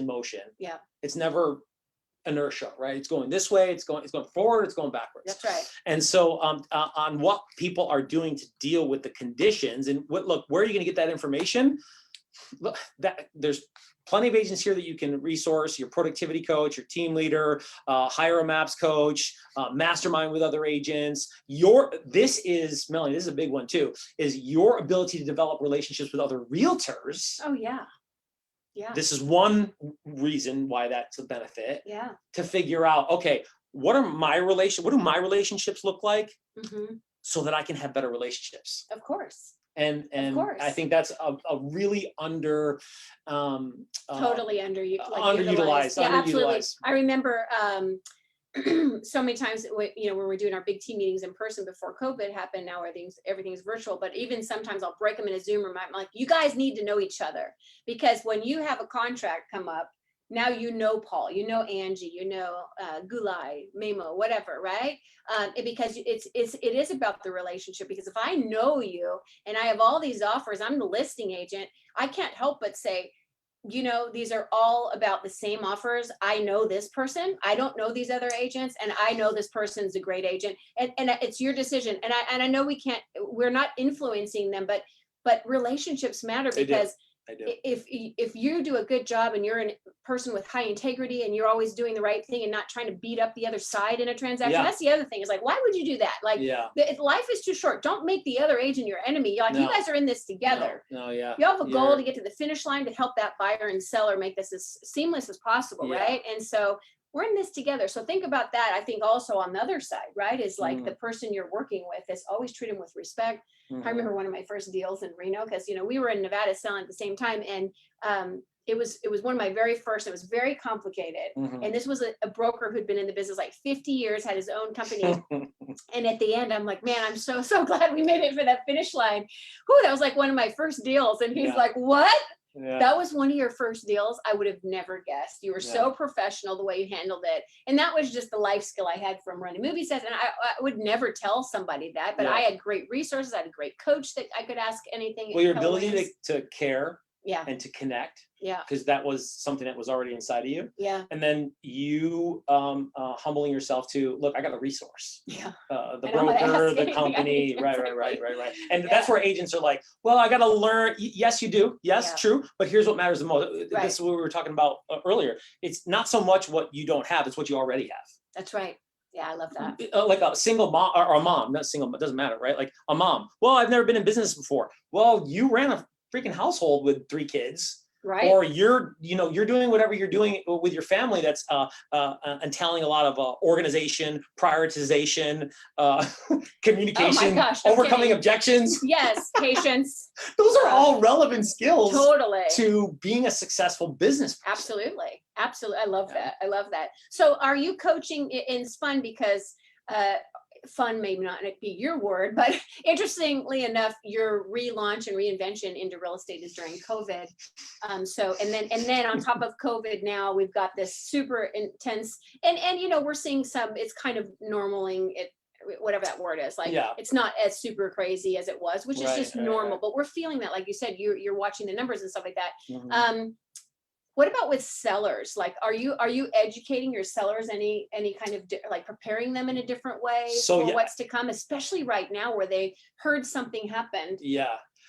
motion. Yeah. It's never inertia, right? It's going this way, it's going forward, it's going backwards. That's right. And so on what people are doing to deal with the conditions, and where are you going to get that information? Look, there's plenty of agents here that you can resource: your productivity coach, your team leader, hire a MAPS coach, mastermind with other agents. This is, Melanie, this is a big one too, is your ability to develop relationships with other realtors. Oh yeah. Yeah. This is one reason why that's a benefit. Yeah. To figure out, okay, what do my relationships look like, so that I can have better relationships? Of course. And I think that's a really totally underutilized. Yeah, absolutely. I remember so many times, when we're doing our big team meetings in person before COVID happened. Now everything's virtual, but even sometimes I'll break them in a Zoom room. I'm like, you guys need to know each other, because when you have a contract come up, now you know Paul, you know Angie, you know Gulai, Memo, whatever, right? Because it is about the relationship. Because if I know you and I have all these offers, I'm the listing agent, I can't help but say, these are all about the same offers. I know this person. I don't know these other agents, and I know this person's a great agent. And it's your decision. And I know we're not influencing them, but relationships matter, because if you do a good job and you're a person with high integrity and you're always doing the right thing and not trying to beat up the other side in a transaction, that's the other thing. Is like, why would you do that? Like, life is too short. Don't make the other agent your enemy. You're like, you guys are in this together. You have a goal to get to the finish line, to help that buyer and seller make this as seamless as possible, right? And so we're in this together. So think about that. I think also on the other side, right, is like the person you're working with is always treat them with respect. I remember one of my first deals in Reno, because we were in Nevada selling at the same time, and it was one of my very first. It was very complicated, and this was a broker who'd been in the business like 50 years, had his own company. And at the end, I'm like, man, I'm so glad we made it for that finish line. Whew, that was like one of my first deals. And he's like, what? That was one of your first deals? I would have never guessed. You were so professional the way you handled it. And that was just the life skill I had from running movie sets. And I would never tell somebody that, but I had great resources. I had a great coach that I could ask anything. Well, your ability to care and to connect, because that was something that was already inside of you. And then you humbling yourself to, look, I got a resource. The broker, the company, right. And that's where agents are like, well, I got to learn. Yes, you do. Yes, true. But here's what matters the most. This is what we were talking about earlier. It's not so much what you don't have, it's what you already have. That's right. Yeah, I love that. Like a single mom, or a mom, not single, but it doesn't matter, right? Like a mom. Well, I've never been in business before. Well, you ran a freaking household with 3 kids. Right. Or you're doing whatever you're doing with your family that's entailing a lot of organization, prioritization, communication, overcoming objections. Yes, patience. Those are all relevant skills. Totally. To being a successful business person. Absolutely. Absolutely. I love that. I love that. So are you coaching in fun? Because fun may not be your word, but interestingly enough, your relaunch and reinvention into real estate is during COVID. And then on top of COVID, now we've got this super intense, and we're seeing it's kind of normaling it, whatever that word is, like it's not as super crazy as it was, which is just normal. But we're feeling that, like you said, you're watching the numbers and stuff like that. What about with sellers? Like, are you educating your sellers any kind of like preparing them in a different way for what's to come, especially right now where they heard something happened?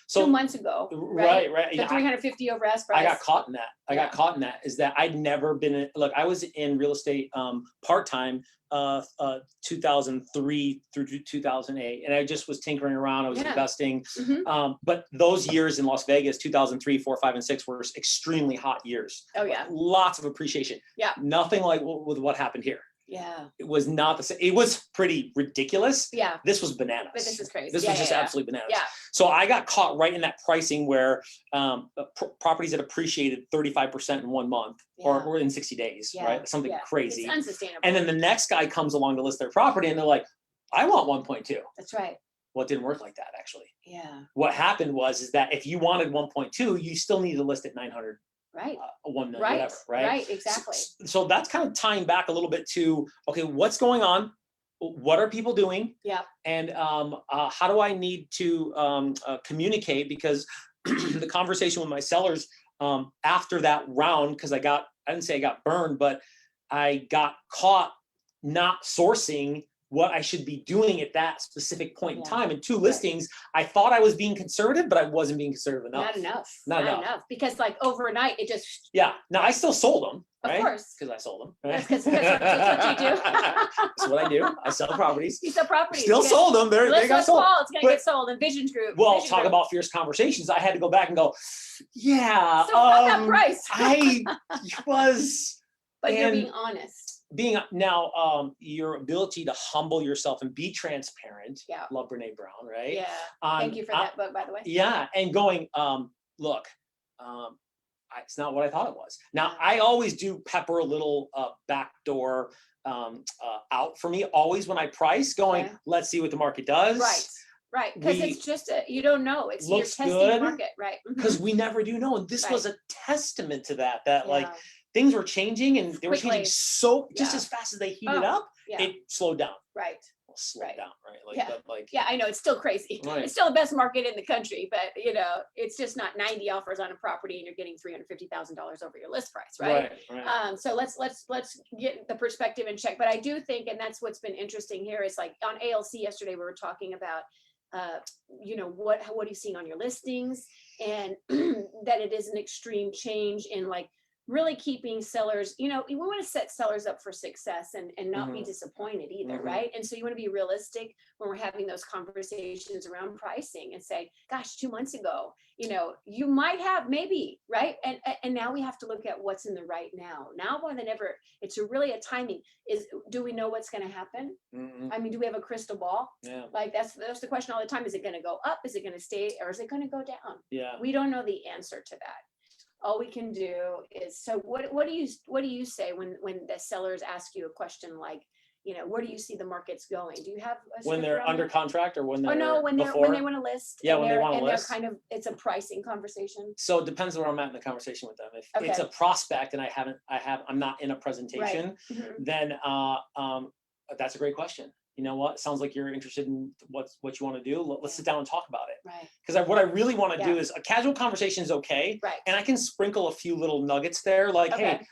So 2 months ago, right? The 350 over ask price. I got caught in that. I got caught in that. Is that I'd never been look, I was in real estate part-time 2003 through 2008, and I just was tinkering around. I was investing. But those years in Las Vegas, 2003, 4, 5, and 6 were extremely hot years. Oh yeah. Lots of appreciation. Yeah. Nothing like with what happened here. Yeah. It was not the same. It was pretty ridiculous. Yeah. This was bananas. But this is crazy. This was just absolutely bananas. Yeah. So I got caught right in that pricing where properties that appreciated 35% in 1 month or in 60 days, right? Something crazy. It's unsustainable. And then the next guy comes along to list their property and they're like, I want 1.2. That's right. Well, it didn't work like that, actually. Yeah. What happened is that if you wanted 1.2, you still need to list at 900, Right. 1 million, Right. whatever, right? Right. Exactly. So that's kind of tying back a little bit to, okay, what's going on? What are people doing? Yeah. And how do I need to communicate? Because the conversation with my sellers after that round, because I didn't say I got burned, but I got caught not sourcing what I should be doing at that specific point in time. And 2 listings, I thought I was being conservative, but I wasn't being conservative enough. Not enough. Because like overnight, it just. Yeah. Now I still sold them. Right? Of course. Because I sold them. Right? That's what you do. That's what I do. I sell properties. You sell properties. Still sold them. They got sold. It's going to get sold in Vision Group. Well, talk about fierce conversations. I had to go back and go, yeah. So about that price. I was. But you're being honest. Now, your ability to humble yourself and be transparent. Yeah. Love Brene Brown, right? Yeah. Thank you for that book, by the way. Yeah. And going, look, it's not what I thought it was. Now, I always do pepper a little backdoor out for me, always when I price, going, let's see what the market does. Right. Because it's just, you don't know. It's you're testing the market. Right. Because we never do know. And this was a testament to that like, things were changing and they were changing just as fast as they heated up, it slowed down. Right. Slowed down, right? Yeah, I know, it's still crazy. Right. It's still the best market in the country, but it's just not 90 offers on a property and you're getting $350,000 over your list price, right? So let's get the perspective in check. But I do think, and that's what's been interesting here, is like on ALC yesterday, we were talking about what are you seeing on your listings, and that it is an extreme change in like really keeping sellers, we want to set sellers up for success and not be disappointed either, right? And so you want to be realistic when we're having those conversations around pricing and say, gosh, 2 months ago, you might have maybe, right? And now we have to look at what's in the right now. Now more than ever, it's really a timing. Do we know what's going to happen? I mean, do we have a crystal ball? Yeah. Like that's the question all the time. Is it going to go up? Is it going to stay? Or is it going to go down? Yeah. We don't know the answer to that. All we can do is, so what do you say when the sellers ask you a question like, where do you see the markets going? Do you have when they're under contract, or when they're when they want to list? Yeah, when they want to list. They're it's a pricing conversation. So it depends where I'm at in the conversation with them. If it's a prospect and I'm not in a presentation, then that's a great question. You know what? Sounds like you're interested in what you want to do. Let's sit down and talk about it. Right. Because what I really want to do is a casual conversation is okay. Right. And I can sprinkle a few little nuggets there, like, hey,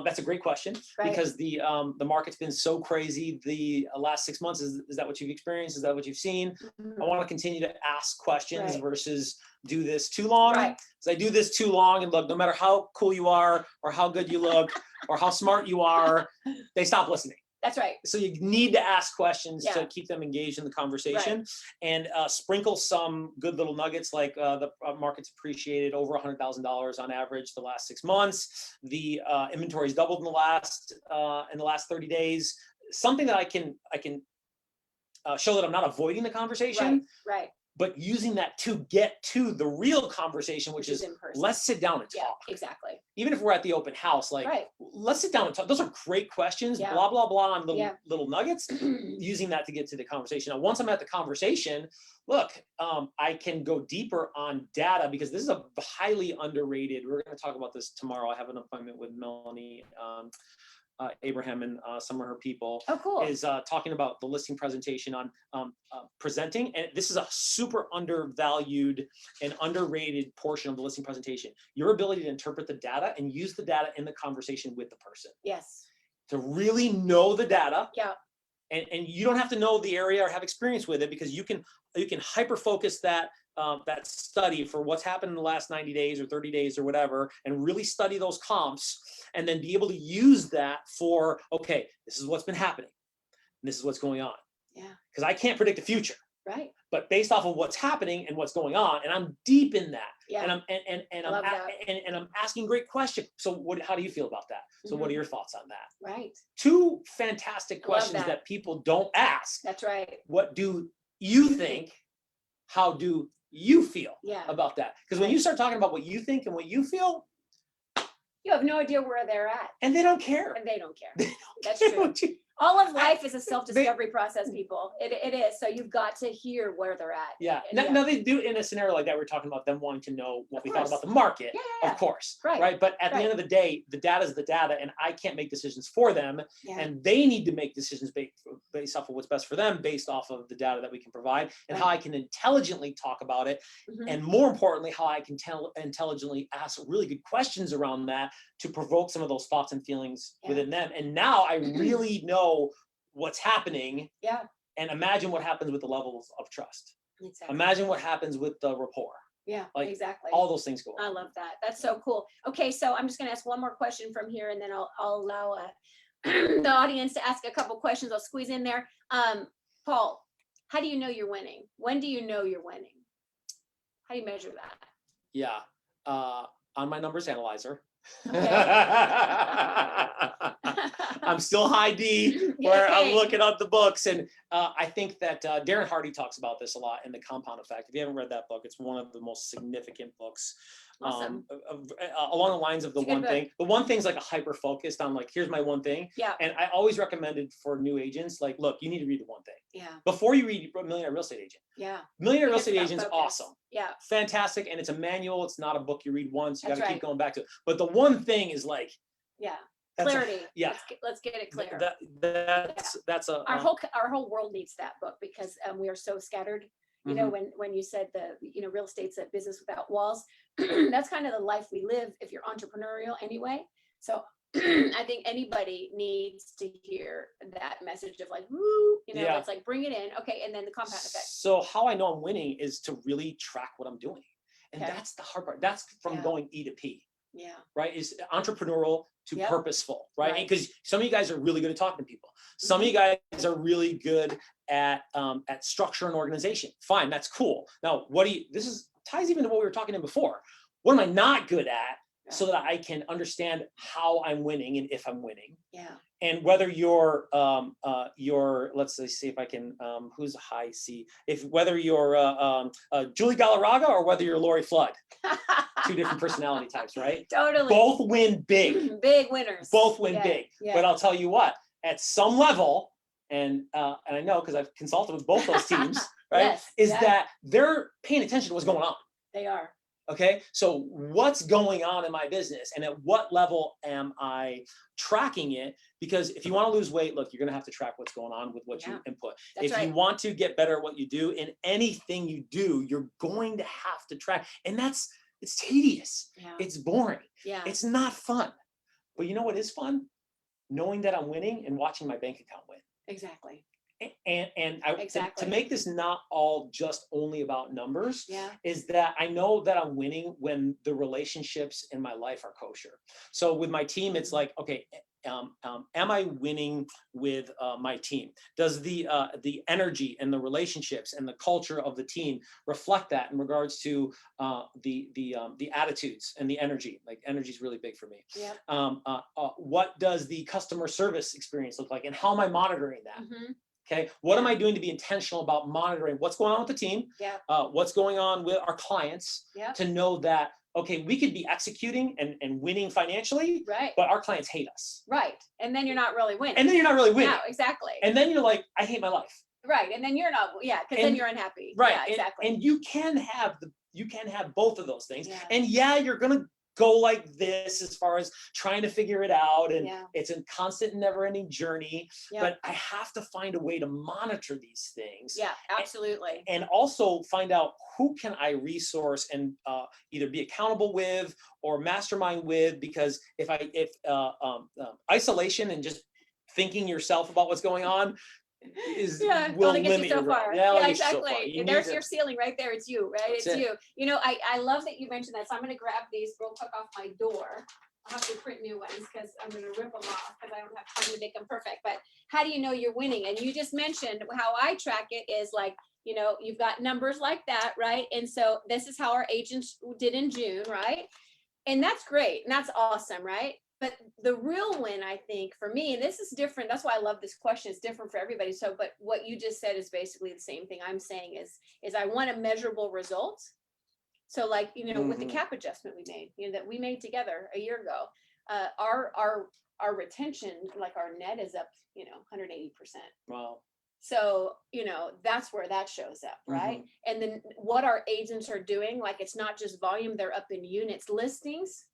that's a great question, because the market's been so crazy the last 6 months. Is that what you've experienced? Is that what you've seen? I want to continue to ask questions versus do this too long. Right. Because I do this too long, and look, no matter how cool you are or how good you look or how smart you are, they stop listening. That's right. So you need to ask questions to keep them engaged in the conversation, and sprinkle some good little nuggets, like the market's appreciated over $100,000 on average the last 6 months. The inventory's doubled in the last 30 days. Something that I can show that I'm not avoiding the conversation. Right. But using that to get to the real conversation, which is let's sit down and talk. Yeah, exactly. Even if we're at the open house, like let's sit down and talk. Those are great questions, blah, blah, blah, and little nuggets, using that to get to the conversation. Now, once I'm at the conversation, look, I can go deeper on data, because this is a highly underrated, we're going to talk about this tomorrow. I have an appointment with Melanie Abraham and some of her people. Oh, cool. Is talking about the listing presentation on presenting. And this is a super undervalued and underrated portion of the listing presentation. Your ability to interpret the data and use the data in the conversation with the person. Yes. To really know the data. Yeah. And you don't have to know the area or have experience with it, because you can hyper focus that study for what's happened in the last 90 days or 30 days or whatever, and really study those comps, and then be able to use that for, okay, this is what's been happening, and this is what's going on. Yeah. Because I can't predict the future. Right. But based off of what's happening and what's going on, and I'm deep in that. Yeah. And I'm asking great questions. So how do you feel about that? So what are your thoughts on that? Right. 2 fantastic questions that people don't ask. That's right. What do you think? How do you feel about that? Because when you start talking about what you think and what you feel, you have no idea where they're at. And they don't care. That's true. All of life is a self-discovery process, people. It is. So you've got to hear where they're at. Yeah. And Now they do in a scenario like that. We're talking about them wanting to know what we thought about the market, Yeah. of course. Right. But at the end of the day, the data is the data, and I can't make decisions for them. And they need to make decisions based off of what's best for them, based off of the data that we can provide, and how I can intelligently talk about it. And more importantly, how I can intelligently ask really good questions around that to provoke some of those thoughts and feelings within them. And now I really know what's happening. Yeah. And imagine what happens with the levels of trust. Exactly. Imagine what happens with the rapport. Yeah, like exactly. All those things go on. I love that. That's so cool. Okay, so I'm just going to ask one more question from here, and then I'll allow the audience to ask a couple questions. I'll squeeze in there. Paul, how do you know you're winning? When do you know you're winning? How do you measure that? Yeah, on my numbers analyzer. Okay. I'm still high D where I'm looking up the books. And I think that Darren Hardy talks about this a lot in The Compound Effect. If you haven't read that book, it's one of the most significant books. Awesome. Along the lines of the one thing. The one thing's like a hyper focused on like, here's my one thing. Yeah. And I always recommended for new agents, like, look, you need to read the one thing. Yeah. Before you read Millionaire Real Estate Agent. Yeah. Millionaire Real Estate Agent is awesome. Yeah. Fantastic. And it's a manual. It's not a book you read once. You got to keep going back to it. But the one thing is like, clarity. Yeah. Let's get it clear. That's a our whole world needs that book, because we are so scattered. You know, when you said real estate's a business without walls, that's kind of the life we live if you're entrepreneurial anyway. So I think anybody needs to hear that message of like, woo, it's like, bring it in. Okay. And then the compound effect. So how I know I'm winning is to really track what I'm doing. And that's the hard part. That's from going E to P. Yeah. Right. Is entrepreneurial to purposeful. Right. Because some of you guys are really good at talking to people. Some of you guys are really good at structure and organization. Fine. That's cool. Now, this ties even to what we were talking about before. What am I not good at? So that I can understand how I'm winning and if I'm winning. Yeah. And whether you're let's see if I can, who's high C? Whether you're Julie Galarraga or whether you're Lori Flood. Two different personality types, right? Totally. Both win big. Big winners. Both win big. Yeah. But I'll tell you what, at some level, and I know because I've consulted with both those teams, right? That they're paying attention to what's going on. They are. Okay, so what's going on in my business, and at what level am I tracking it? Because if you want to lose weight, look, you're going to have to track what's going on with what you input. If you want to get better at what you do, in anything you do, you're going to have to track, and it's tedious. Yeah. It's boring. Yeah. It's not fun. But you know what is fun? Knowing that I'm winning and watching my bank account win. Exactly. To make this not all just only about numbers, is that I know that I'm winning when the relationships in my life are kosher. So with my team, it's like, okay, am I winning with my team? Does the energy and the relationships and the culture of the team reflect that in regards to the attitudes and the energy? Like energy is really big for me. Yep. What does the customer service experience look like, and how am I monitoring that? Mm-hmm. Okay, what am I doing to be intentional about monitoring what's going on with the team? Yeah. What's going on with our clients? Yeah. To know that, okay, we could be executing and winning financially, right? But our clients hate us. Right. And then you're not really winning. No, exactly. And then you're like, I hate my life. Right. And then you're not, because then you're unhappy. Right. Yeah, exactly. And you can have both of those things. Yeah. And you're gonna go like this as far as trying to figure it out, and it's a constant, never-ending journey. Yep. But I have to find a way to monitor these things. Yeah, absolutely. And also find out who can I resource and either be accountable with or mastermind with, because if isolation and just thinking yourself about what's going on will limit you so far. Yeah, exactly. There's your ceiling right there. It's you, right? It's you. You know, I love that you mentioned that. So I'm going to grab these real quick off my door. I'll have to print new ones because I'm going to rip them off because I don't have time to make them perfect. But how do you know you're winning? And you just mentioned how I track it is like, you've got numbers like that, right? And so this is how our agents did in June, right? And that's great. And that's awesome, right? But the real win, I think, for me, and this is different. That's why I love this question. It's different for everybody. So, but what you just said is basically the same thing I'm saying is I want a measurable result. So like, with the cap adjustment we made, that we made together a year ago, our retention, like our net is up, 180%. Wow. So, that's where that shows up, right? And then what our agents are doing, like it's not just volume, they're up in units. Listings,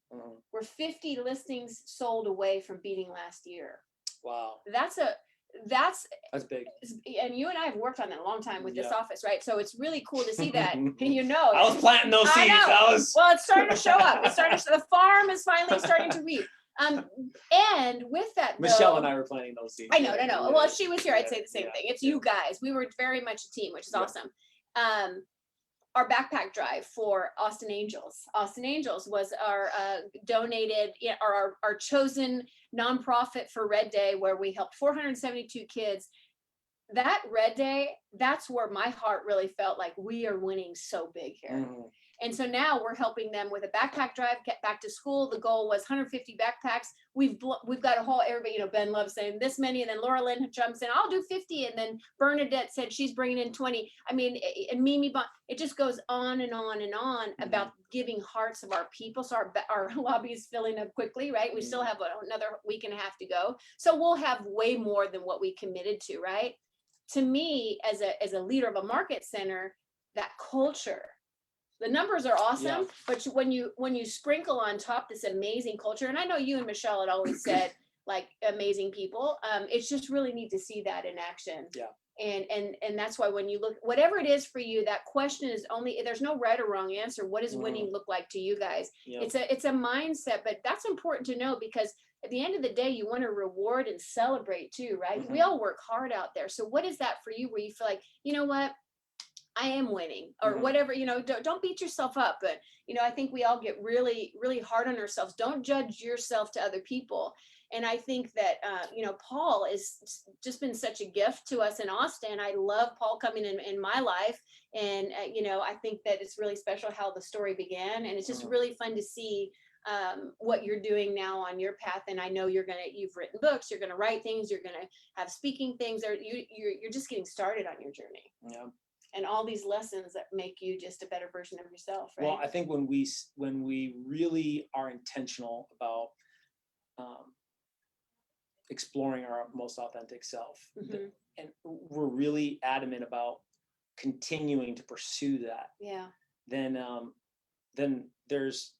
we're 50 listings sold away from beating last year. Wow. That's big. And you and I have worked on that a long time with this Yeah. office, right? So it's really cool to see that. I was planting those I seeds. know. Well, it's starting to show up. The farm is finally starting to reap. And with that, Michelle though, and I were planting those seeds. I know. Yeah. Well, if she was here, I'd say the same Yeah. thing. It's you guys. We were very much a team, which is awesome. Our backpack drive for Austin Angels. Austin Angels was our donated, our chosen nonprofit for Red Day, where we helped 472 kids. That Red Day, that's where my heart really felt like we are winning so big here. And so now we're helping them with a backpack drive, get back to school. The goal was 150 backpacks. We've got a whole, everybody, Ben loves saying this many, and then Laura Lynn jumps in, I'll do 50. And then Bernadette said she's bringing in 20. I mean, and Mimi, it just goes on and on and on about giving hearts of our people. So our lobby is filling up quickly, right? We still have another week and a half to go. So we'll have way more than what we committed to, right? To me, as a leader of a market center, that culture, the numbers are awesome, but when you sprinkle on top this amazing culture, and I know you and Michelle had always said like amazing people, it's just really neat to see that in action. Yeah. And that's why when you look, whatever it is for you, that question is there's no right or wrong answer. What does winning look like to you guys? Yeah. It's a mindset, but that's important to know, because at the end of the day, you want to reward and celebrate too, right? We all work hard out there. So what is that for you, where you feel like, you know what? I am winning, or whatever, don't beat yourself up. But, I think we all get really, really hard on ourselves. Don't judge yourself to other people. And I think that, Paul has just been such a gift to us in Austin. I love Paul coming in my life. And, I think that it's really special how the story began. And it's just really fun to see what you're doing now on your path. And I know you've written books, you're going to write things, you're going to have speaking things, or you're just getting started on your journey. Yeah. And all these lessons that make you just a better version of yourself, right? Well, I think when we really are intentional about exploring our most authentic self, and we're really adamant about continuing to pursue that, then there's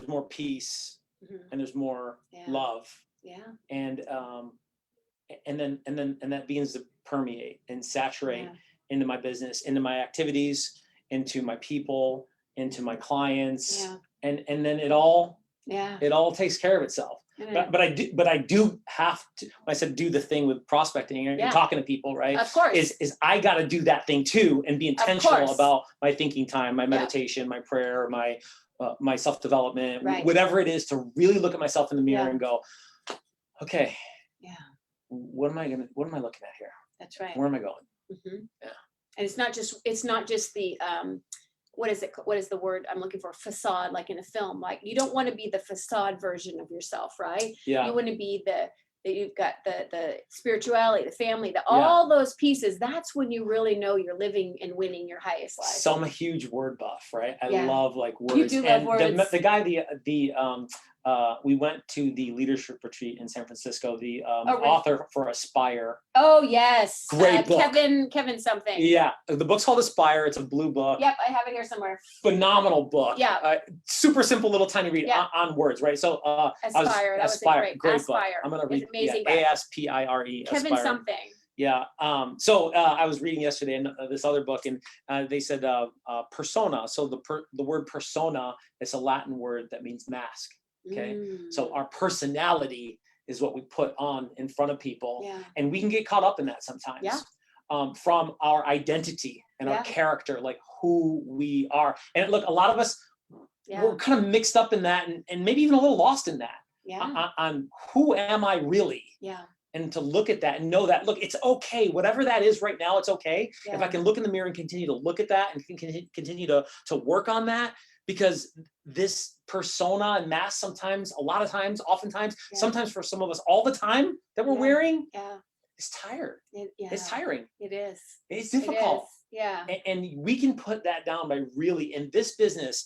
more peace, and there's more love, and that begins to permeate and saturate into my business, into my activities, into my people, into my clients, and then it all takes care of itself. But I do have to, when I said do the thing with prospecting and talking to people, right? Of course. Is I got to do that thing too, and be intentional about my thinking time, my meditation, my prayer, my self-development, whatever it is, to really look at myself in the mirror and go, okay, what am I looking at here? That's right. Where am I going? Yeah. And it's not just the what is the word I'm looking for, facade, like in a film. Like, you don't want to be the facade version of yourself, right? You want to be that you've got the spirituality, the family, all those pieces. That's when you really know you're living and winning your highest life. So I'm a huge word buff, right? I love like words. You do love words. The guy, we went to the leadership retreat in San Francisco, the author for Aspire. Oh, yes. Great book. Kevin something. Yeah. The book's called Aspire. It's a blue book. Yep. I have it here somewhere. Phenomenal book. Yeah. Super simple little tiny read on words, right? So Aspire. Great book. Aspire. I'm going to read it's amazing. Aspire. Kevin Aspire. something. Yeah. So I was reading yesterday this other book, and they said persona. So the word persona is a Latin word that means mask. Okay. So our personality is what we put on in front of people, and we can get caught up in that sometimes. From our identity and our character, like who we are. And look, a lot of us, we're kind of mixed up in that, and maybe even a little lost in that. On who am I really? And to look at that and know that, look, it's okay. Whatever that is right now, it's okay. If I can look in the mirror and continue to look at that and continue to work on that, because this persona and mask sometimes, a lot of times, oftentimes, sometimes for some of us, all the time that we're wearing, is tired. It's tiring. It is. It's difficult. It is. Yeah. And we can put that down by really, in this business,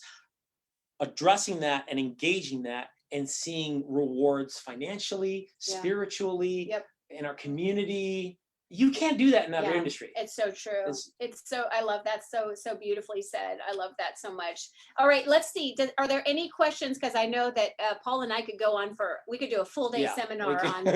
addressing that and engaging that and seeing rewards financially, Yeah. spiritually, Yep. in our community. You can't do that in other Yeah, industry. it's so true. It's I love that. So beautifully said. I love that so much. All right, let's see. Are there any questions? Because I know that Paul and I could go on we could do a full day seminar on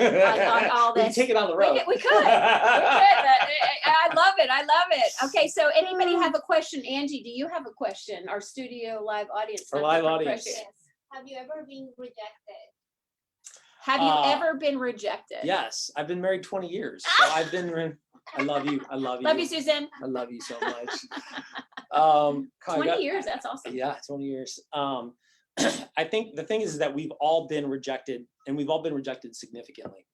all We this. can take it on the road. We could. I love it. I love it. Okay, so anybody have a question? Angie, do you have a question? Our studio live audience. Our have live different audience. questions. Yes. Have you ever been rejected? Have you ever been rejected? Yes, I've been married 20 years. So I've been. I love you. I love you. Love you, Susan. I love you so much. 20 years. That's awesome. Yeah, 20 years. I think the thing is that we've all been rejected, and we've all been rejected significantly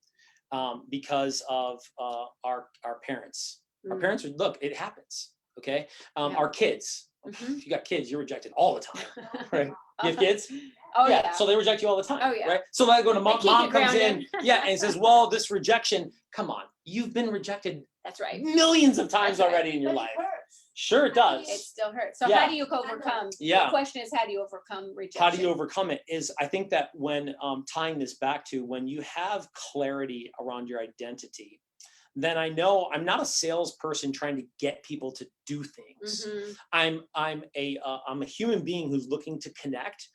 because of our parents. Our parents are, look, it happens. Okay. Our kids. If you got kids, you're rejected all the time, right? You have kids? Oh yeah. So they reject you all the time. Oh, yeah. Right. So I go to mom keep you comes grounded. in, and says, well, this rejection, come on, you've been rejected That's right. millions of times That's right. already in your But life. it hurts. Sure it does. It still hurts. So Yeah. how do you overcome? Yeah. The question is, how do you overcome rejection? How do you overcome it? Is I think that when tying this back to when you have clarity around your identity, then I know I'm not a salesperson trying to get people to do things. Mhm. I'm a human being who's looking to connect,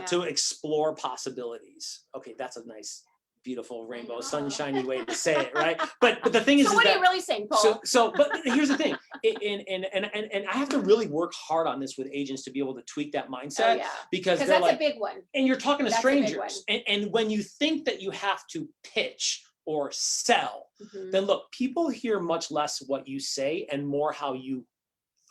to explore possibilities. Okay, that's a nice, beautiful, rainbow, sunshiny way to say it, right? But the thing is, So what is are you really saying, Paul? but here's the thing, and I have to really work hard on this with agents to be able to tweak that mindset, Oh, yeah. because they're That's like, a big one. and you're talking to That's a big strangers, and when you think that you have to pitch or sell, Mhm. then look, people hear much less what you say and more how you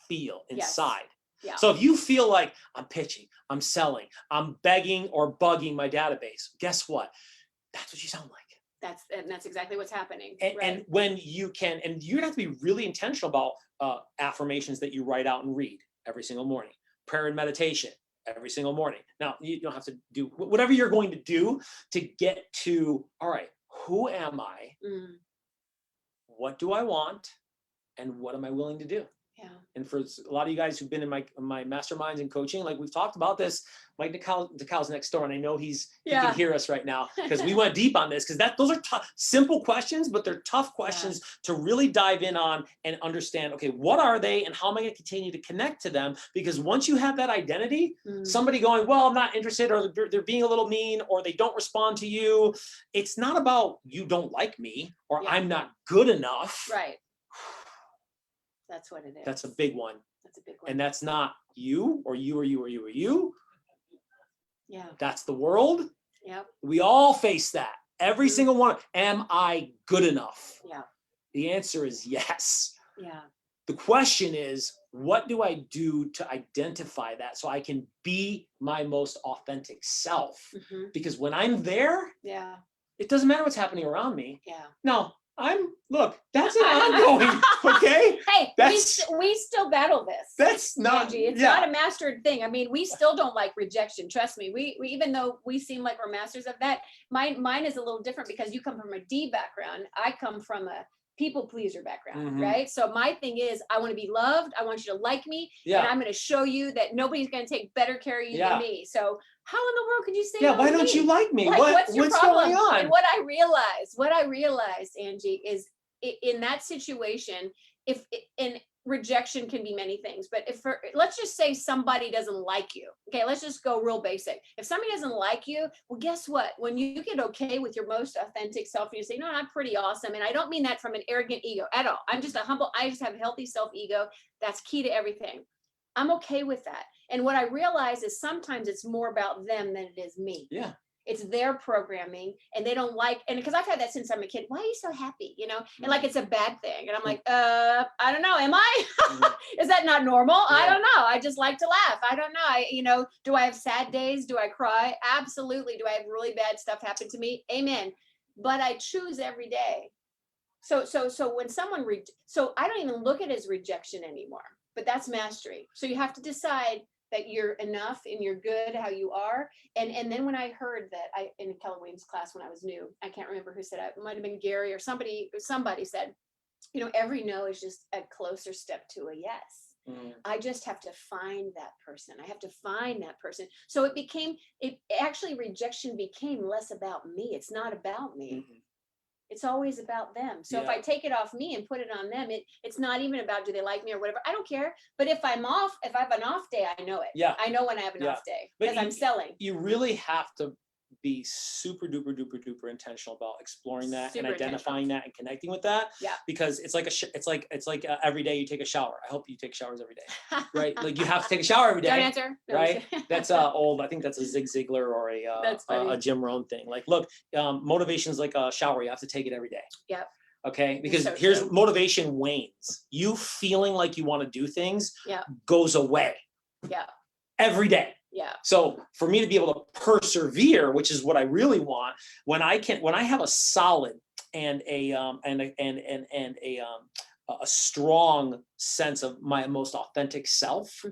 feel inside. Yeah. So if you feel like I'm pitching, I'm selling, I'm begging or bugging my database, guess what? That's what you sound like. That's exactly what's happening. And, right. and when you can, and you're gonna have to be really intentional about affirmations that you write out and read every single morning, prayer and meditation every single morning. Now, you don't have to do whatever you're going to do to get to, all right, who am I? Mm, What do I want? And what am I willing to do? yeah. And for a lot of you guys who've been in my masterminds and coaching, like we've talked about this, Mike DeCal's next door, and I know he can hear us right now because we went deep on this, because those are tough, simple questions, but they're tough questions to really dive in on and understand, okay, what are they and how am I going to continue to connect to them? Because once you have that identity, somebody going, well, I'm not interested, or they're being a little mean, or they don't respond to you. It's not about you don't like me or I'm not good enough. Right. That's what it is. That's a big one. That's a big one. And that's not you or you or you or you or you. Yeah. That's the world. Yep. We all face that. Every single one. Am I good enough? Yeah. The answer is yes. Yeah. The question is, what do I do to identify that so I can be my most authentic self? Mhm. Because when I'm there, Yeah. it doesn't matter what's happening around me. Yeah. No, look, that's an ongoing, okay? Hey, That's- we still battle this. That's not, Angie. It's not a mastered thing. I mean, we still don't like rejection. Trust me. We even though we seem like we're masters of that, mine is a little different because you come from a D background. I come from a people pleaser background, right? So my thing is, I want to be loved. I want you to like me, and I'm going to show you that nobody's going to take better care of you than me. So how in the world could you say? Yeah, why don't you like me? Like, what's your problem? Going on? And what I realized, Angie, is in that situation, and rejection can be many things, but let's just say somebody doesn't like you. Okay, let's just go real basic. If somebody doesn't like you, well, guess what? When you get okay with your most authentic self, and you say, no, I'm pretty awesome. And I don't mean that from an arrogant ego at all. I just have healthy self-ego. That's key to everything. I'm okay with that. And what I realize is sometimes it's more about them than it is me. Yeah. It's their programming, and they don't like, and because I've had that since I'm a kid. Why are you so happy? And like it's a bad thing. And I'm like, I don't know. Am I? Is that not normal? Yeah. I don't know. I just like to laugh. I don't know. Do I have sad days? Do I cry? Absolutely. Do I have really bad stuff happen to me? Amen. But I choose every day. So when someone, so I don't even look at it as rejection anymore, but that's mastery. So you have to decide that you're enough and you're good how you are. And then when I heard that, in Keller Williams' class when I was new, I can't remember who said it. It might have been Gary or somebody said, every no is just a closer step to a yes. I just have to find that person. I have to find that person. So it actually, rejection became less about me. It's not about me. It's always about them. So if I take it off me and put it on them, it's not even about, do they like me or whatever. I don't care. But if I have an off day, I know it. Yeah. I know when I have an off day because I'm selling. You really have to be super duper duper duper intentional about exploring that and identifying that and connecting with that. Yeah. Because it's like every day you take a shower. I hope you take showers every day, right? Like you have to take a shower every day. Don't answer. No, right? That's old. I think that's a Zig Ziglar or a Jim Rohn thing. Like, look, motivation is like a shower. You have to take it every day. Yep. Okay. Because here's motivation wanes. You feeling like you want to do things goes away. Yeah. Every day. Yeah. So for me to be able to persevere, which is what I really want, when I have a solid and a strong sense of my most authentic self,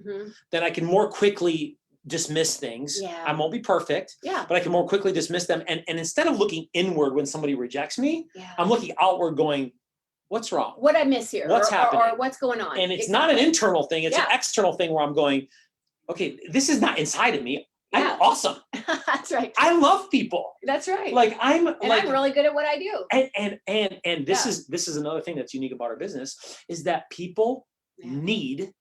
then I can more quickly dismiss things. Yeah. I won't be perfect, but I can more quickly dismiss them. And instead of looking inward when somebody rejects me, I'm looking outward going, what's wrong? What I miss here? What's happening? Or what's going on? And it's not an internal thing. It's an external thing where I'm going, okay, this is not inside of me. I'm awesome. That's right. I love people. That's right. Like I'm really good at what I do. And this is another thing that's unique about our business is that people need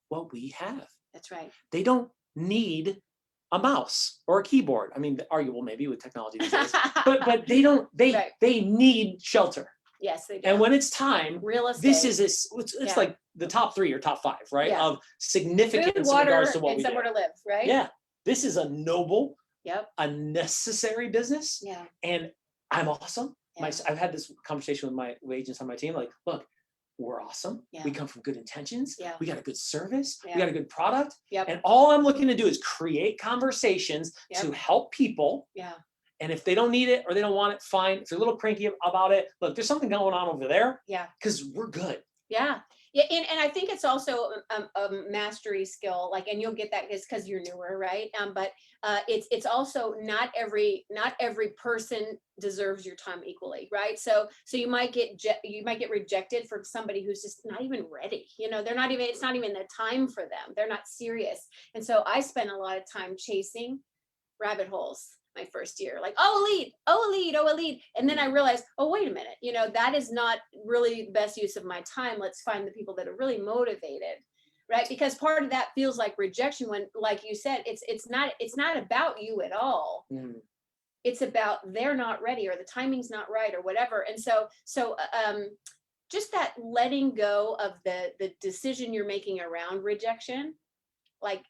what we have. That's right. They don't need a mouse or a keyboard. I mean, arguable maybe with technology these days, but they don't. They need shelter. Yes, they do. And when it's time, real estate. This is it's like the top 3 or top 5, right? Of significance Food, water, in regards to what and we somewhere do. to live, right? Yeah. This is a noble, a necessary business. Yeah. And I'm awesome. Yeah. I've had this conversation with my agents on my team. Like, look, we're awesome. Yeah. We come from good intentions. Yeah. We got a good service. Yeah. We got a good product. Yep. And all I'm looking to do is create conversations to help people. Yeah. And if they don't need it or they don't want it, fine. If they're a little cranky about it, look, there's something going on over there. Yeah. Because we're good. Yeah. Yeah. And I think it's also a mastery skill, like, and you'll get that because you're newer, right? But it's also not every person deserves your time equally, right? So you might get rejected from somebody who's just not even ready. It's not even the time for them. They're not serious. And so I spent a lot of time chasing rabbit holes my first year, like, a lead. And then I realized, oh, wait a minute, that is not really the best use of my time. Let's find the people that are really motivated, right? Because part of that feels like rejection when, like you said, it's not about you at all. It's about they're not ready or the timing's not right or whatever. And so just that letting go of the decision you're making around rejection, like,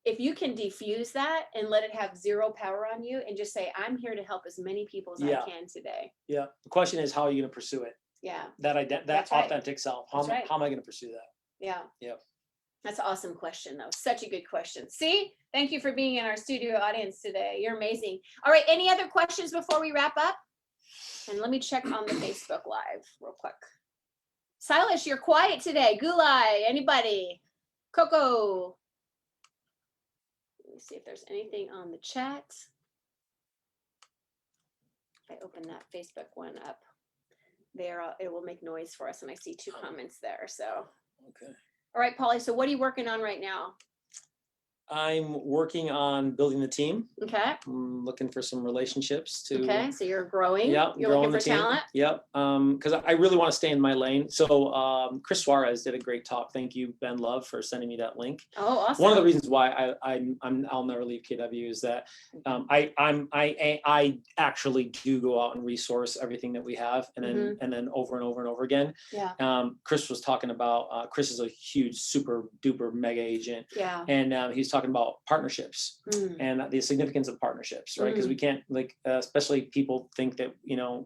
if you can diffuse that and let it have zero power on you and just say, I'm here to help as many people as I can today. Yeah. The question is, how are you going to pursue it? Yeah. That authentic self. How am I going to pursue that? Yeah. Yeah. That's an awesome question, though. Such a good question. See, thank you for being in our studio audience today. You're amazing. All right. Any other questions before we wrap up? And let me check on the Facebook Live real quick. Silas, you're quiet today. Gulai, anybody? Coco. Let me see if there's anything on the chat. If I open that Facebook one up there, it will make noise for us. And I see 2 comments there. So, okay. All right, Pauly. So what are you working on right now? I'm working on building the team. Okay. I'm looking for some relationships to. Okay, so you're growing. Yep. You're looking for talent. Yep. Because I really want to stay in my lane. So Chris Suarez did a great talk. Thank you, Ben Love, for sending me that link. Oh, awesome. One of the reasons why I'll never leave KW is that I actually do go out and resource everything that we have, and then over and over and over again. Yeah. Chris was talking about. Chris is a huge, super duper mega agent. Yeah. And he's talking about partnerships and the significance of partnerships, right? Because we can't, especially people think that,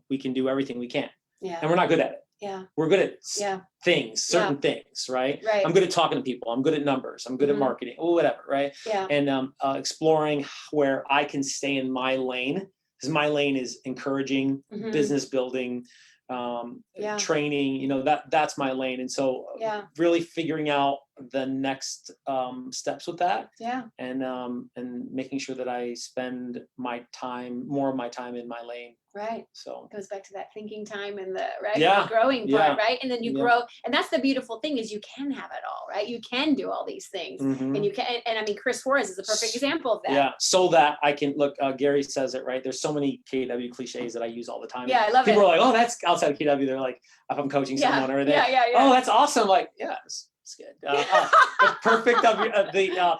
we can do everything. We can't. Yeah. And we're not good at it. Yeah. We're good at certain things, right? Right. I'm good at talking to people. I'm good at numbers. I'm good at marketing or whatever, right? Yeah. And exploring where I can stay in my lane, because my lane is encouraging, business building, training, that's my lane. And so really figuring out the next steps with that, Yeah. and making sure that I spend more of my time in my lane. Right. So Goes back to that thinking time and the right Yeah, the growing yeah, part, right? And then you yeah. grow, and that's the beautiful thing is you can have it all, right? You can do all these things, Mhm. and you can. And I mean, Chris Suarez is a perfect example of that. Yeah, so that I can look. Gary says it right. There's so many KW cliches that I use all the time. Yeah, I love People it. are like, "Oh, that's outside of KW." They're like, if I'm coaching Yeah, someone, or they, yeah. "Oh, that's awesome!" Like, yeah, it's good. The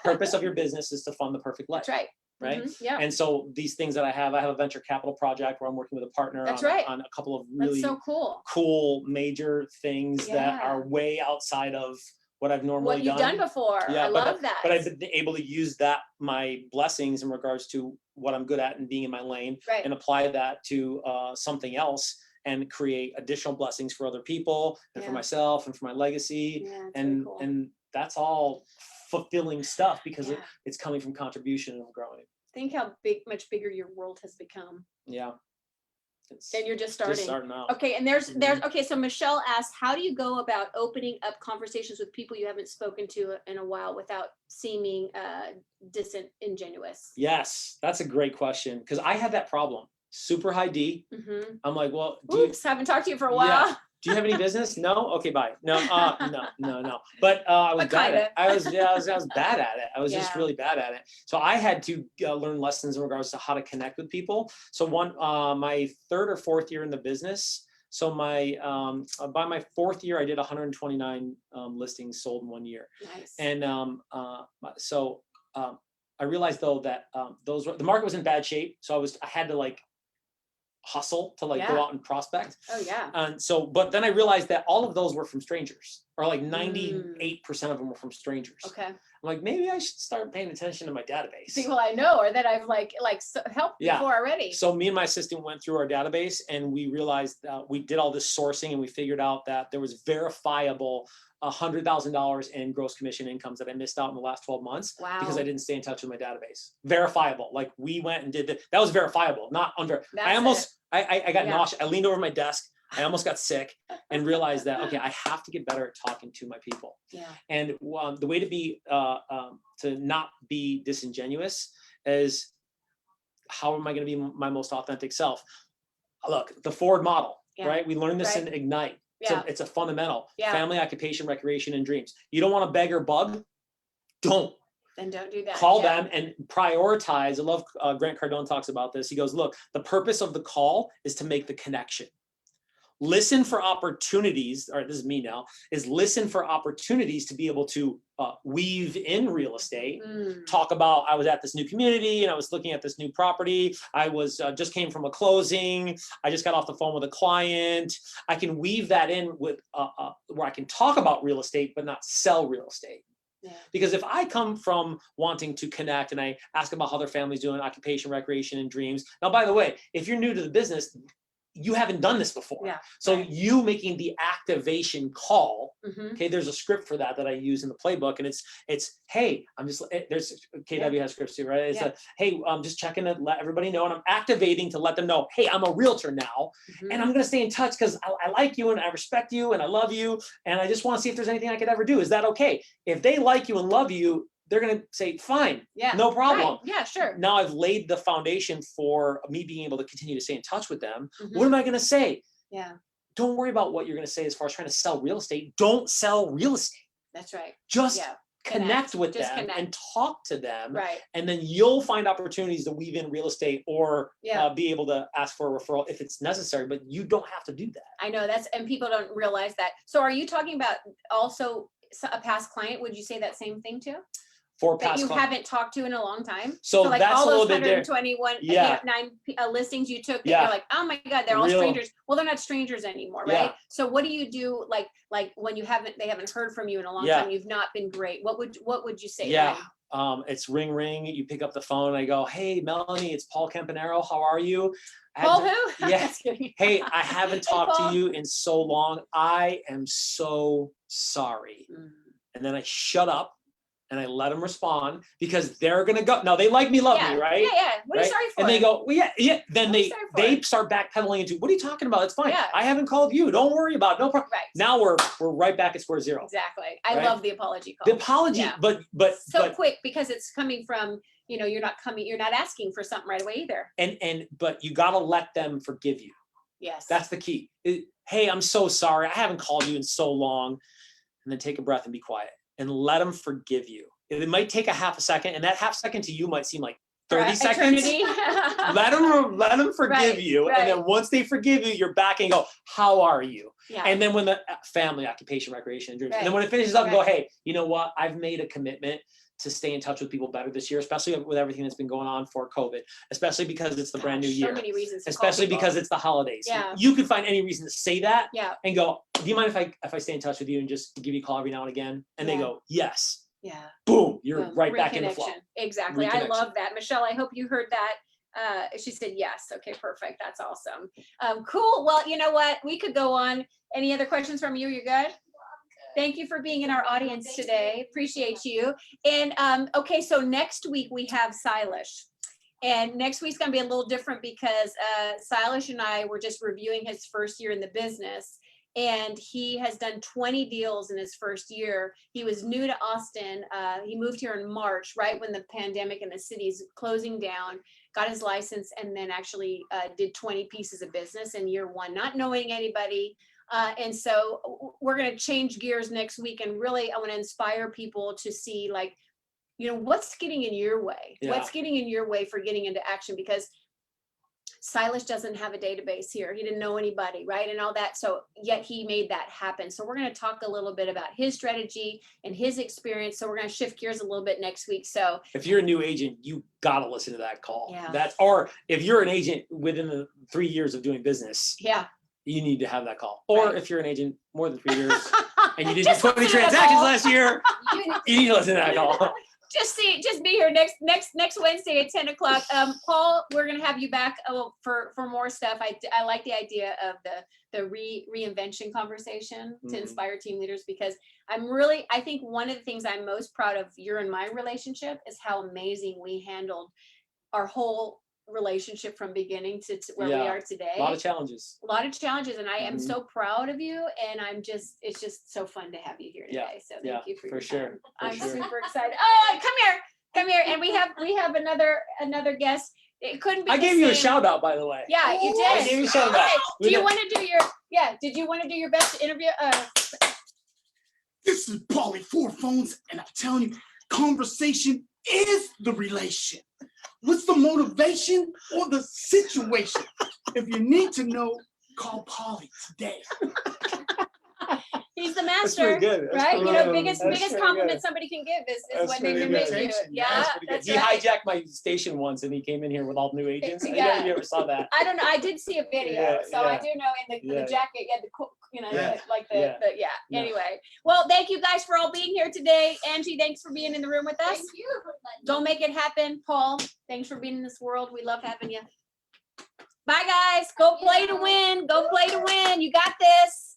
purpose of your business is to fund the perfect life. That's right. Right. Mhm, yeah. And so these things that I have a venture capital project where I'm working with a partner That's on, right. on a couple of That's really so cool. cool major things that Yeah. are way outside of what I've normally What you've done before. Yeah, I love that. But I've been able to use my blessings in regards to what I'm good at and being in my lane, Right. and apply that to something else and create additional blessings for other people and for Yeah. myself and for my legacy. Yeah, it's and really cool. and that's all fulfilling stuff because Yeah. it's coming from contribution and growing. Think how much bigger your world has become. Yeah. It's And you're just starting. out. Okay, and there's okay, so Michelle asked, how do you go about opening up conversations with people you haven't spoken to in a while without seeming disingenuous? Yes, that's a great question, because I had that problem. Super high D. Mm-hmm. I'm like, well, Oops, haven't talked to you for a while. Yeah. Do you have any business? No. Okay, bye. No. No. But I was But bad at it. kinda. I was bad at it. I was just Yeah. really bad at it. So I had to learn lessons in regards to how to connect with people. So my third or fourth year in the business. So by my fourth year, I did 129 listings sold in 1 year. Nice. And I realized though that the market was in bad shape. So I had to like hustle to like go Yeah. out and prospect. Oh yeah. And so, but then I realized that all of those were from strangers, or like 98% of them were from strangers. Okay. I'm like, maybe I should start paying attention to my database. People I know or that I've helped Yeah. before already. So me and my assistant went through our database, and we realized we did all this sourcing, and we figured out that there was verifiable $100,000 in gross commission incomes that I missed out in the last 12 months Wow. because I didn't stay in touch with my database. Verifiable. Like we went and did that was verifiable, not under. I got nauseous. I leaned over my desk. I almost got sick and realized that, okay, I have to get better at talking to my people. Yeah. And the way to not be disingenuous is, how am I going to be my most authentic self? Look, the Ford model, right? We learned this in Ignite. Yeah. It's a fundamental. Yeah. Family, occupation, recreation, and dreams. You don't want to beg or bug? Don't. Then don't do that. Call them and prioritize. I love Grant Cardone talks about this. He goes, look, the purpose of the call is to make the connection. Listen for opportunities, or this is me now, is listen for opportunities to be able to weave in real estate. Talk about, I was at this new community and I was looking at this new property. I was just came from a closing. I just got off the phone with a client. I can weave that in with where I can talk about real estate, but not sell real estate. Yeah. Because if I come from wanting to connect and I ask about how their family's doing, occupation, recreation, and dreams. Now, by the way, if you're new to the business, you haven't done this before. Yeah, so you making the activation call, Mhm. okay, there's a script for that I use in the playbook, and it's hey, I'm just, there's KW has scripts too, right? It's hey, I'm just checking to let everybody know, and I'm activating to let them know, hey, I'm a realtor now, and I'm gonna stay in touch because I like you and I respect you and I love you, and I just want to see if there's anything I could ever do. Is that okay? If they like you and love you, they're going to say, fine, no problem. Right. Yeah, sure. Now I've laid the foundation for me being able to continue to stay in touch with them. What am I going to say? Yeah. Don't worry about what you're going to say as far as trying to sell real estate. Don't sell real estate. That's right. Just connect with Just them connect. and talk to them. Right. And then you'll find opportunities to weave in real estate or be able to ask for a referral if it's necessary, but you don't have to do that. I know and people don't realize that. So are you talking about also a past client? Would you say that same thing too? For that past you haven't talked to in a long time. So like that's all a little those bit there. 121 9 listings you took that you're like, oh my God, they're all strangers. Well, they're not strangers anymore, right? So what do you do like when they haven't heard from you in a long time, you've not been great? What would you say? Yeah. It's ring. You pick up the phone and I go, hey, Melanie, it's Paul Campanaro. How are you? Paul who? Yeah. Hey, I haven't talked to you in so long. I am so sorry. And then I shut up and I let them respond because they're going to go. Now they like me, love me, right? Yeah. What are you sorry for? And they go, well, yeah. Then What are you sorry for? they start backpedaling into, what are you talking about? It's fine. Yeah. I haven't called you. Don't worry about it. No problem. Right. Now we're right back at square zero. Exactly. I Right? love the apology call. The apology, Yeah. but so quick because it's coming from, you're not asking for something right away either. But you got to let them forgive you. Yes. That's the key. Hey, I'm so sorry. I haven't called you in so long. And then take a breath and be quiet and let them forgive you. It might take a half a second, and that half second to you might seem like 30 seconds. let them forgive you. Right. And then once they forgive you, you're back and go, how are you? Yeah. And then when the family, occupation, recreation, and dreams. Right. And then when it finishes up, go, hey, you know what? I've made a commitment to stay in touch with people better this year, especially with everything that's been going on for COVID, especially because it's the brand new year. So many reasons. Especially because it's the holidays. Yeah. You could find any reason to say that. Yeah. And go, do you mind if I stay in touch with you and just give you a call every now and again? And they go, yes. Yeah. Boom. You're right back in the flow. Exactly. I love that. Michelle, I hope you heard that. She said yes. Okay, perfect. That's awesome. Cool. Well, you know what? We could go on. Any other questions from you? You're good? Thank you for being in our audience today. Appreciate you. And okay, so next week we have Silas. And next week's gonna be a little different because Silas and I were just reviewing his first year in the business. And he has done 20 deals in his first year. He was new to Austin. He moved here in March, right when the pandemic and the city's closing down, got his license, and then actually did 20 pieces of business in year one, not knowing anybody. And so we're going to change gears next week. And really, I want to inspire people to see, like, what's getting in your way? Yeah. What's getting in your way for getting into action? Because Silas doesn't have a database here. He didn't know anybody, right? And all that. So yet he made that happen. So we're going to talk a little bit about his strategy and his experience. So we're going to shift gears a little bit next week. So if you're a new agent, you got to listen to that call. Yeah. Or if you're an agent within the 3 years of doing business, yeah, you need to have that call. Or Right. if you're an agent more than 3 years and you did Just 20 listen to that transactions call. last year, you need to listen to that call. just be here next Wednesday at 10 o'clock. Paul, we're gonna have you back for more stuff. I like the idea of the reinvention conversation to Mhm. inspire team leaders, because I think one of the things I'm most proud of your and my relationship is how amazing we handled our whole relationship from beginning to where we Yeah. are today. A lot of challenges. And I am Mhm. so proud of you, and it's just so fun to have you here today. So thank you for your sure. time. For I'm sure. super excited. Oh, come here, and we have another guest. It couldn't be. I the gave you a same. shout out, by the way. Yeah, you did. I gave you a shout out. Okay, We do you did. want to do did you want to do your best interview? This is Pauly 4 Phones, and I'm telling you, conversation is the relation. What's the motivation or the situation? If you need to know, call Pauly today. He's the That's master, pretty good. That's right? pretty good. Biggest That's pretty compliment good. somebody can give is That's when they pretty can make good. you. Yeah, That's pretty good. that's He right. hijacked my station once, and he came in here with all new agents. Yeah. I don't know if you ever saw that. I don't know. I did see a video, Yeah, so I yeah. do know in the Yeah. jacket, you had Yeah. Yeah. Yeah. Anyway, well, thank you guys for all being here today. Angie, thanks for being in the room with us. Thank you for letting Don't me. make it happen. Paul, thanks for being in this world. We love having you. Bye, guys. Go play to win. Go play to win. You got this.